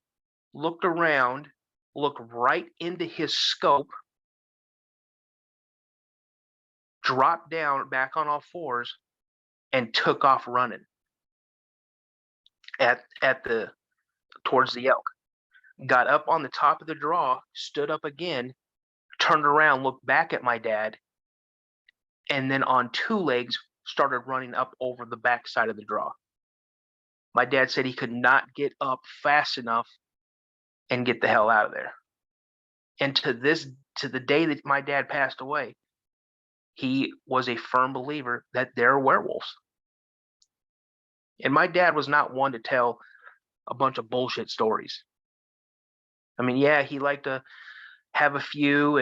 looked around, looked right into his scope, dropped down back on all fours, and took off running at the towards the elk. Got up on the top of the draw, stood up again, turned around, looked back at my dad, and then on two legs started running up over the backside of the draw. My dad said he could not get up fast enough and get the hell out of there. And to the day that my dad passed away, he was a firm believer that there are werewolves. And my dad was not one to tell a bunch of bullshit stories. I mean, yeah, he liked to have a few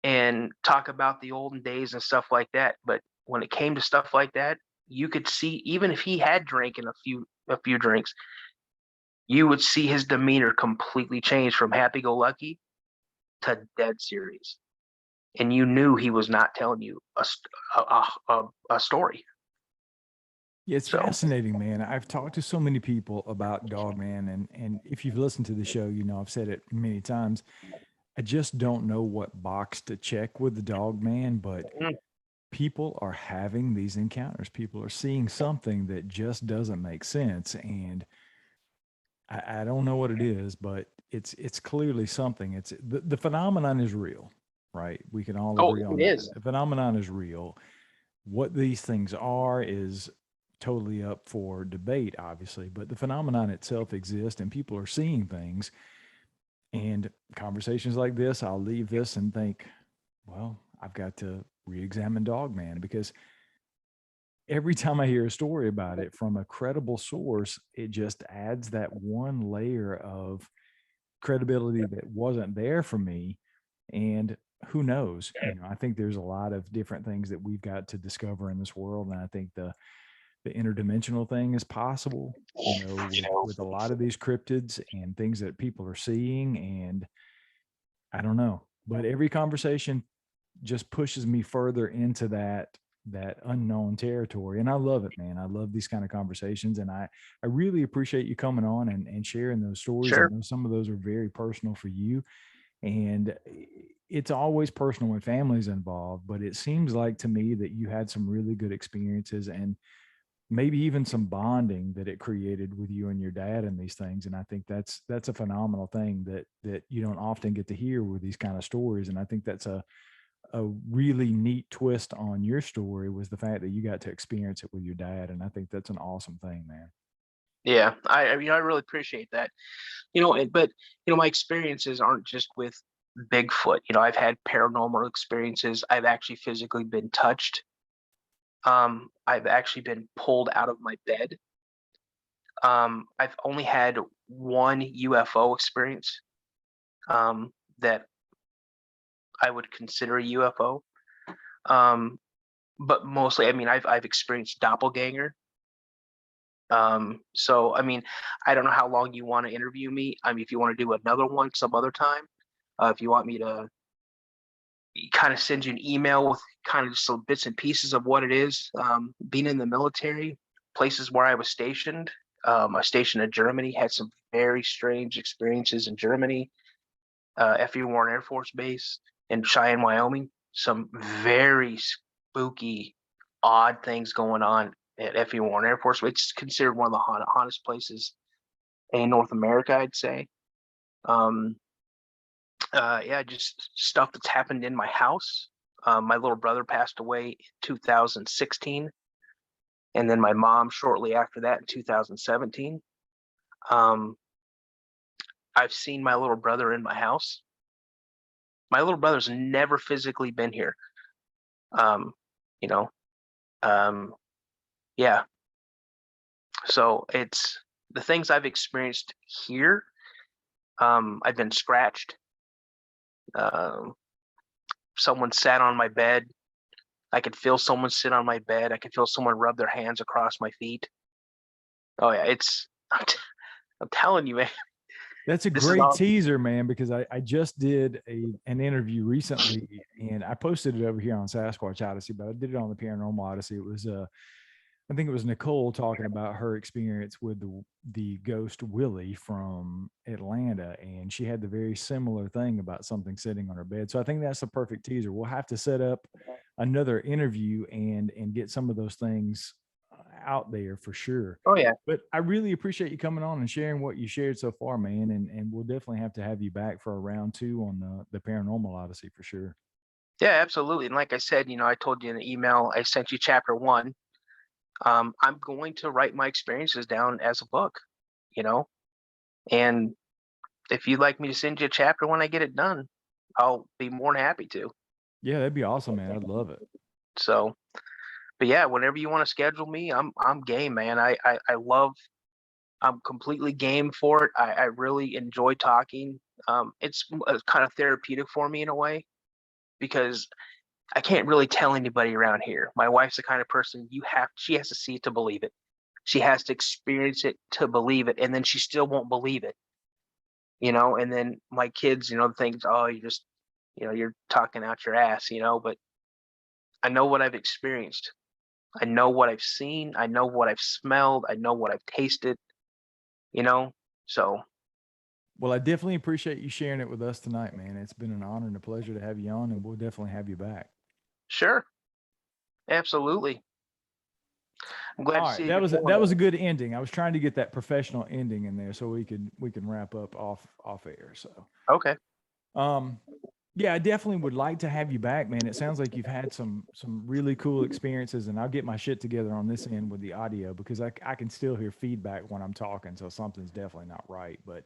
and talk about the olden days and stuff like that. But when it came to stuff like that, you could see, even if he had drinking a few drinks, you would see his demeanor completely change from happy-go-lucky to dead serious, and you knew he was not telling you a story. Yeah, it's fascinating, man. I've talked to so many people about Dogman, and if you've listened to the show, you know I've said it many times. I just don't know what box to check with the Dogman, but Mm, people are having these encounters. People are seeing something that just doesn't make sense, and I don't know what it is, but it's clearly something. It's the phenomenon is real, right? We can all oh, agree on it that. is. The phenomenon is real. What these things are is totally up for debate, obviously, but the phenomenon itself exists and people are seeing things. And conversations like this, I'll leave this and think, well, I've got to re-examine Dogman, because every time I hear a story about it from a credible source, it just adds that one layer of credibility that wasn't there for me. And who knows? You know, I think there's a lot of different things that we've got to discover in this world. And I think the interdimensional thing is possible, you know, with a lot of these cryptids and things that people are seeing. And I don't know, but every conversation just pushes me further into that unknown territory, and I love it, man. I love these kind of conversations, and I really appreciate you coming on and sharing those stories. I Sure. know some of those are very personal for you, and it's always personal when family's involved, but it seems like to me that you had some really good experiences and maybe even some bonding that it created with you and your dad and these things. And I think that's a phenomenal thing that you don't often get to hear with these kind of stories. And I think that's a really neat twist on your story was the fact that you got to experience it with your dad, and I think that's an awesome thing, man. Yeah, I really appreciate that. But my experiences aren't just with Bigfoot. I've had paranormal experiences. I've actually physically been touched. I've actually been pulled out of my bed. I've only had one UFO experience that I would consider a UFO. Um, but mostly, I mean, I've experienced doppelganger. So I mean, I don't know how long you want to interview me. I mean, if you want to do another one some other time, if you want me to kind of send you an email with kind of just some bits and pieces of what it is, being in the military, places where I was stationed. I was stationed in Germany, had some very strange experiences in Germany, FE Warren Air Force Base in Cheyenne, Wyoming. Some very spooky, odd things going on at FE Warren Air Force. It's considered one of the hottest places in North America, I'd say. Yeah, just stuff that's happened in my house. My little brother passed away in 2016, and then my mom shortly after that in 2017. Um, I've seen my little brother in my house. My little brother's never physically been here. Um, you know, um, yeah. So it's the things I've experienced here. I've been scratched. Um, Someone sat on my bed. I could feel someone sit on my bed. I could feel someone rub their hands across my feet. Oh yeah, I'm telling you, man. That's a This is great all. teaser, man, because I just did an interview recently and I posted it over here on Sasquatch Odyssey, but I did it on the Paranormal Odyssey. It was I think it was Nicole talking about her experience with the ghost Willie from Atlanta, and she had the very similar thing about something sitting on her bed. So I think that's a perfect teaser. We'll have to set up another interview and get some of those things out there for sure. Oh yeah, But I really appreciate you coming on and sharing what you shared so far, man. And we'll definitely have to have you back for a round two on the Paranormal Odyssey for sure. yeah, absolutely. And like I said, I told you in the email I sent you chapter one. I'm going to write my experiences down as a book. You know, and if you'd like me to send you a chapter when I get it done, I'll be more than happy to. Yeah, that'd be awesome, man. I'd love it. So, but yeah, whenever you want to schedule me, I'm game, man. I love. I'm completely game for it. I really enjoy talking. It's kind of therapeutic for me in a way because I can't really tell anybody around here. My wife's the kind of person she has to see it to believe it. She has to experience it to believe it, and then she still won't believe it. And then my kids, think, oh, you just, you're talking out your ass, but I know what I've experienced. I know what I've seen. I know what I've smelled. I know what I've tasted, you know? So, Well, I definitely appreciate you sharing it with us tonight, man. It's been an honor and a pleasure to have you on, and we'll definitely have you back. sure, absolutely. I'm glad All to right, see you that was before. a good ending. I was trying to get that professional ending in there so we can wrap up off air. So, Okay. um, yeah, I definitely would like to have you back, man. It sounds like you've had some really cool experiences, and I'll get my shit together on this end with the audio because I can still hear feedback when I'm talking, so something's definitely not right. But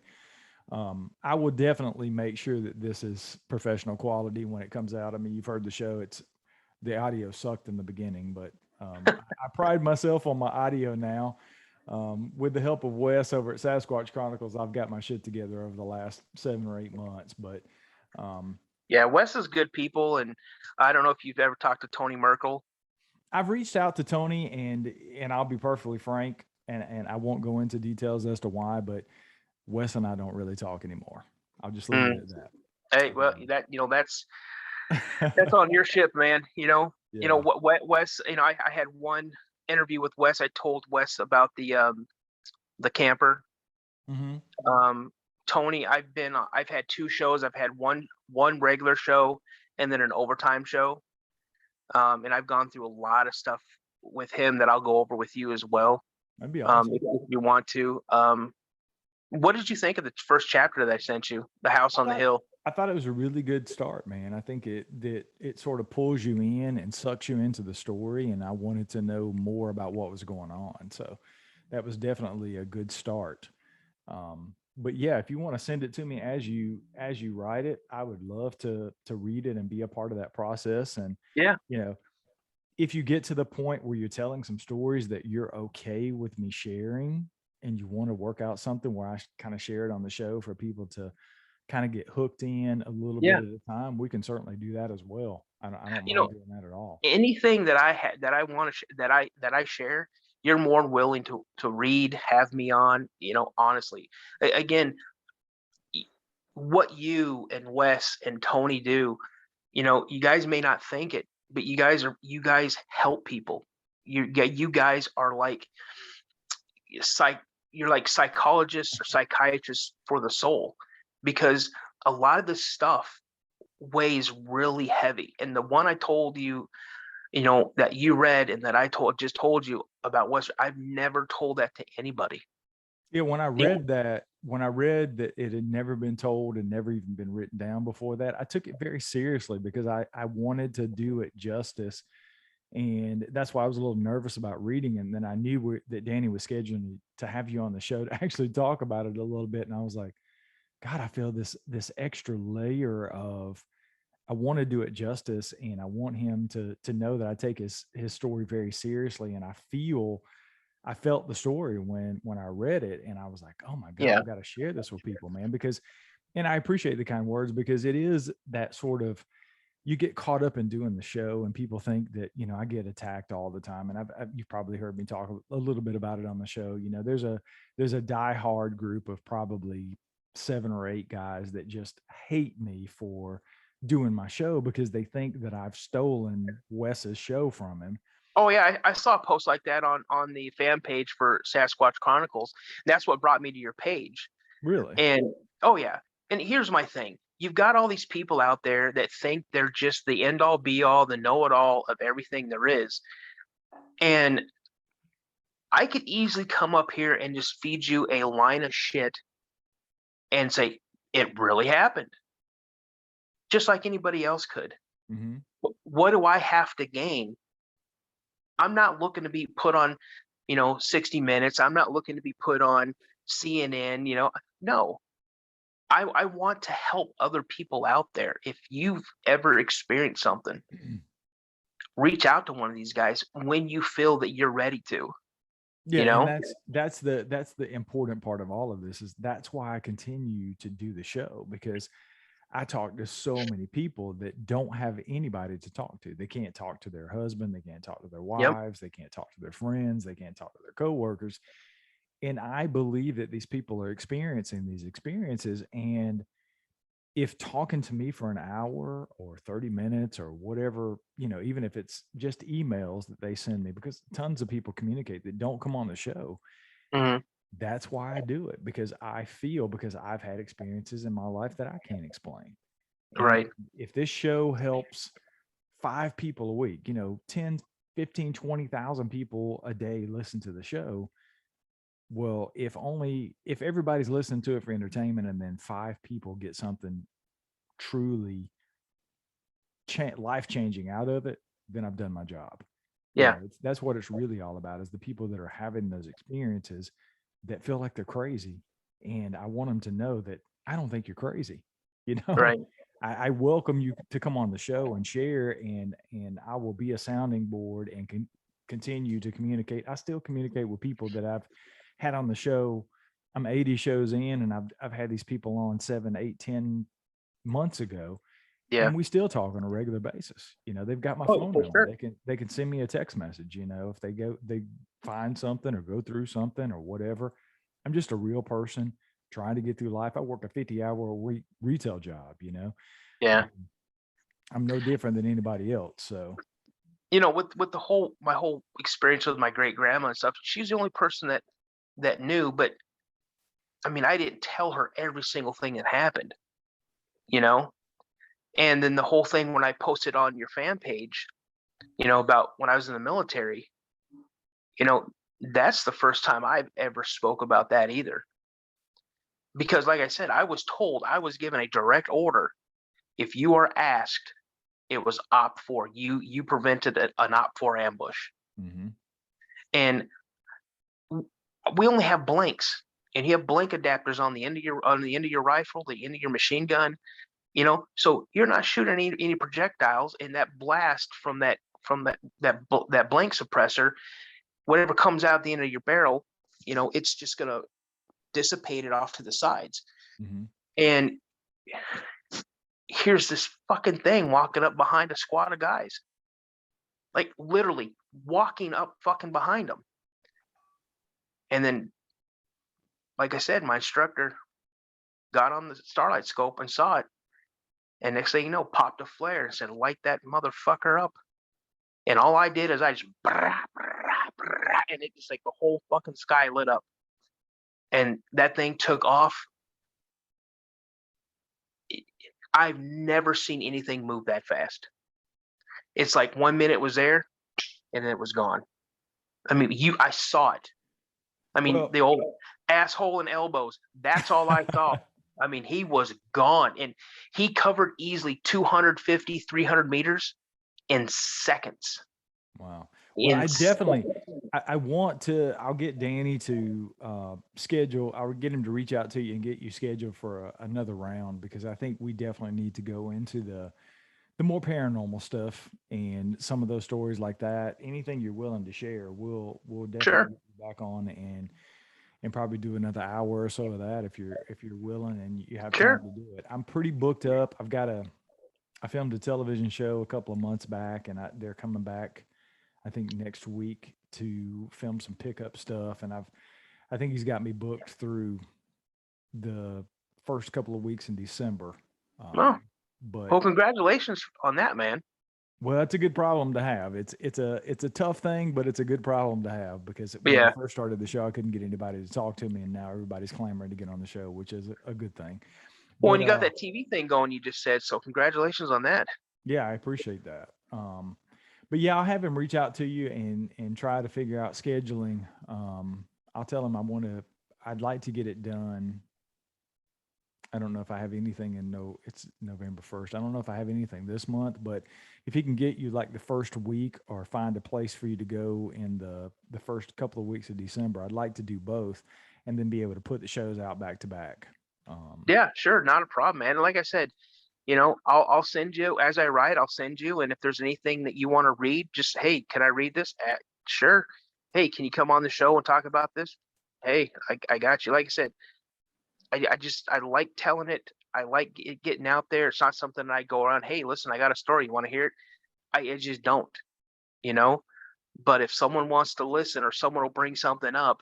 I will definitely make sure that this is professional quality when it comes out. I mean, you've heard the show; it's the audio sucked in the beginning, but I pride myself on my audio now. With the help of Wes over at Sasquatch Chronicles, I've got my shit together over the last 7 or 8 months. But um, Yeah, Wes is good people. And I don't know if you've ever talked to Tony Merkel. I've reached out to Tony, and I'll be perfectly frank, and I won't go into details as to why, but Wes and I don't really talk anymore. I'll just leave it Mm. at that. Hey, well, that's on your ship, man. Yeah. What Wes, I had one interview with Wes. I told Wes about the camper. Hmm. Um, Tony, I've had two shows. I've had one regular show and then an overtime show. And I've gone through a lot of stuff with him that I'll go over with you as well. That'd be awesome. If you want to. What did you think of the first chapter that I sent you, The House I on the thought Hill? I thought it was a really good start, man. I think it sort of pulls you in and sucks you into the story, and I wanted to know more about what was going on. So that was definitely a good start. But yeah, if you want to send it to me as you write it, I would love to read it and be a part of that process. And Yeah, you know, if you get to the point where you're telling some stories that you're okay with me sharing, and you want to work out something where I kind of share it on the show for people to kind of get hooked in a little bit yeah. at a time, we can certainly do that as well. I don't You mind know, doing that at all. anything that I had that I want to that I share, you're more than willing to read, have me on. Honestly, again, what you and Wes and Tony do, you guys may not think it, but you guys help people. You guys are like psych you're like psychologists or psychiatrists for the soul, because a lot of this stuff weighs really heavy. And the one I told you, that you read and that I told you about West, I've never told that to anybody. Yeah, Yeah. when I read that it had never been told and never even been written down before that, I took it very seriously because I wanted to do it justice. And that's why I was a little nervous about reading. And then I knew that Danny was scheduling to have you on the show to actually talk about it a little bit. And I was like, God, I feel this extra layer of I want to do it justice, and I want him to know that I take his story very seriously. And I felt the story when I read it, and I was like, oh my God, Yeah. I've got to share this with people, man. Because and I appreciate the kind words, because it is that sort of, you get caught up in doing the show and people think that, I get attacked all the time. And you've probably heard me talk a little bit about it on the show. There's a diehard group of probably 7 or 8 guys that just hate me for doing my show because they think that I've stolen Wes's show from him. Oh yeah, I saw a post like that on the fan page for Sasquatch Chronicles. That's what brought me to your page. Really? And oh yeah, and here's my thing: you've got all these people out there that think they're just the end all be all, the know it all of everything there is. And I could easily come up here and just feed you a line of shit and say it really happened, just like anybody else could. Mm-hmm. What do I have to gain? I'm not looking to be put on, 60 Minutes. I'm not looking to be put on CNN. No, I want to help other people out there. If you've ever experienced something, reach out to one of these guys when you feel that you're ready to, Yeah, you and know? that's the important part of all of this, is that's why I continue to do the show, because I talk to so many people that don't have anybody to talk to. They can't talk to their husband, they can't talk to their Yep. wives, they can't talk to their friends, they can't talk to their coworkers. And I believe that these people are experiencing these experiences. And if talking to me for an hour or 30 minutes or whatever, even if it's just emails that they send me, because tons of people communicate that don't come on the show, Hmm. that's why I do it, because because I've had experiences in my life that I can't explain. And Right. if this show helps 5 people a week, 10, 15, 20,000 people a day listen to the show. Well, if everybody's listening to it for entertainment and then 5 people get something truly life changing out of it, then I've done my job. Yeah. That's what it's really all about, is the people that are having those experiences that feel like they're crazy. And I want them to know that I don't think you're crazy. You know, Right. I welcome you to come on the show and share, and I will be a sounding board and continue to communicate. I still communicate with people that I've had on the show. I'm 80 shows in, and I've had these people on 7, 8, 10 months ago, Yeah. and we still talk on a regular basis. They've got my Oh, phone for number. sure. They can send me a text message, if they find something or go through something or whatever. I'm just a real person trying to get through life. I work a 50-hour a week retail job. Yeah. Um, I'm no different than anybody else. So With my whole experience with my great grandma and stuff, she's the only person that knew, but I mean, I didn't tell her every single thing that happened, you know? And then the whole thing when I posted on your fan page, about when I was in the military, you know, that's the first time I've ever spoke about that either. because like I said, I was told, I was given a direct order. If you are asked, it was op 4. You prevented an op 4 ambush. Mm-hmm. And we only have blanks, and you have blank adapters on the end of your rifle, the end of your machine gun. So you're not shooting any projectiles, and that blast from that blank suppressor, whatever comes out the end of your barrel, it's just gonna dissipate it off to the sides. Mm-hmm. And here's this fucking thing walking up behind a squad of guys, like literally walking up fucking behind them. And then, like I said, my instructor got on the starlight scope and saw it. And next thing you know, popped a flare and said, light that motherfucker up. And all I did is I just, and it just like the whole fucking sky lit up. And that thing took off. I've never seen anything move that fast. It's like 1 minute was there and then it was gone. I mean, I saw it. I mean, the old asshole and elbows. That's all I saw. I mean, he was gone, and he covered easily 250, 300 meters in seconds. Wow. Well, I want to, I'll get Danny to schedule, I'll get him to reach out to you and get you scheduled for another round, because I think we definitely need to go into the more paranormal stuff and some of those stories like that. Anything you're willing to share, we'll definitely get you back on and probably do another hour or so of that if you're willing and you have time to do it. I'm pretty booked up. I filmed a television show a couple of months back, and they're coming back, I think, next week to film some pickup stuff. And I think he's got me booked through the first couple of weeks in December. Well, congratulations on that, man. Well, that's a good problem to have. It's a tough thing, but it's a good problem to have, because when I first started the show, I couldn't get anybody to talk to me, and now everybody's clamoring to get on the show, which is a good thing. Well, and you got that TV thing going, you just said, so congratulations on that. Yeah, I appreciate that. But yeah, I'll have him reach out to you and try to figure out scheduling. I'll tell him I'd like to get it done. I don't know if I have anything it's November 1st. I don't know if I have anything this month, but if he can get you like the first week, or find a place for you to go in the first couple of weeks of December, I'd like to do both and then be able to put the shows out back to back. Yeah, sure. Not a problem, man. And like I said, I'll send you as I write, I'll send you. And if there's anything that you want to read, just, hey, can I read this? Sure. Hey, can you come on the show and talk about this? Hey, I got you. Like I said, I like telling it. I like it getting out there. It's not something that I go around, hey, listen, I got a story. You want to hear it? I just don't, but if someone wants to listen, or someone will bring something up,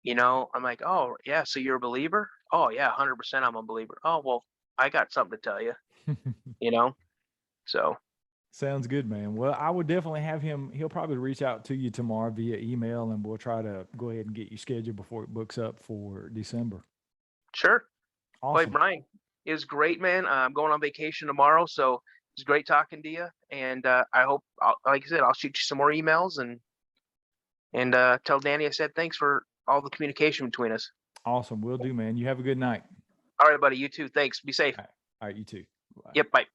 I'm like, oh yeah, so you're a believer? Oh yeah, 100% I'm a believer. Oh, well, I got something to tell you, so. Sounds good, man. Well, I would definitely have him. He'll probably reach out to you tomorrow via email, and we'll try to go ahead and get you scheduled before it books up for December. Sure. Awesome. Like, Brian, it was great, man. I'm going on vacation tomorrow, so it's great talking to you. And I hope, like I said, I'll shoot you some more emails and tell Danny I said thanks for all the communication between us. Awesome. Will do, man. You have a good night. All right, buddy. You too. Thanks. Be safe. All right. You too. Bye. Yep. Bye.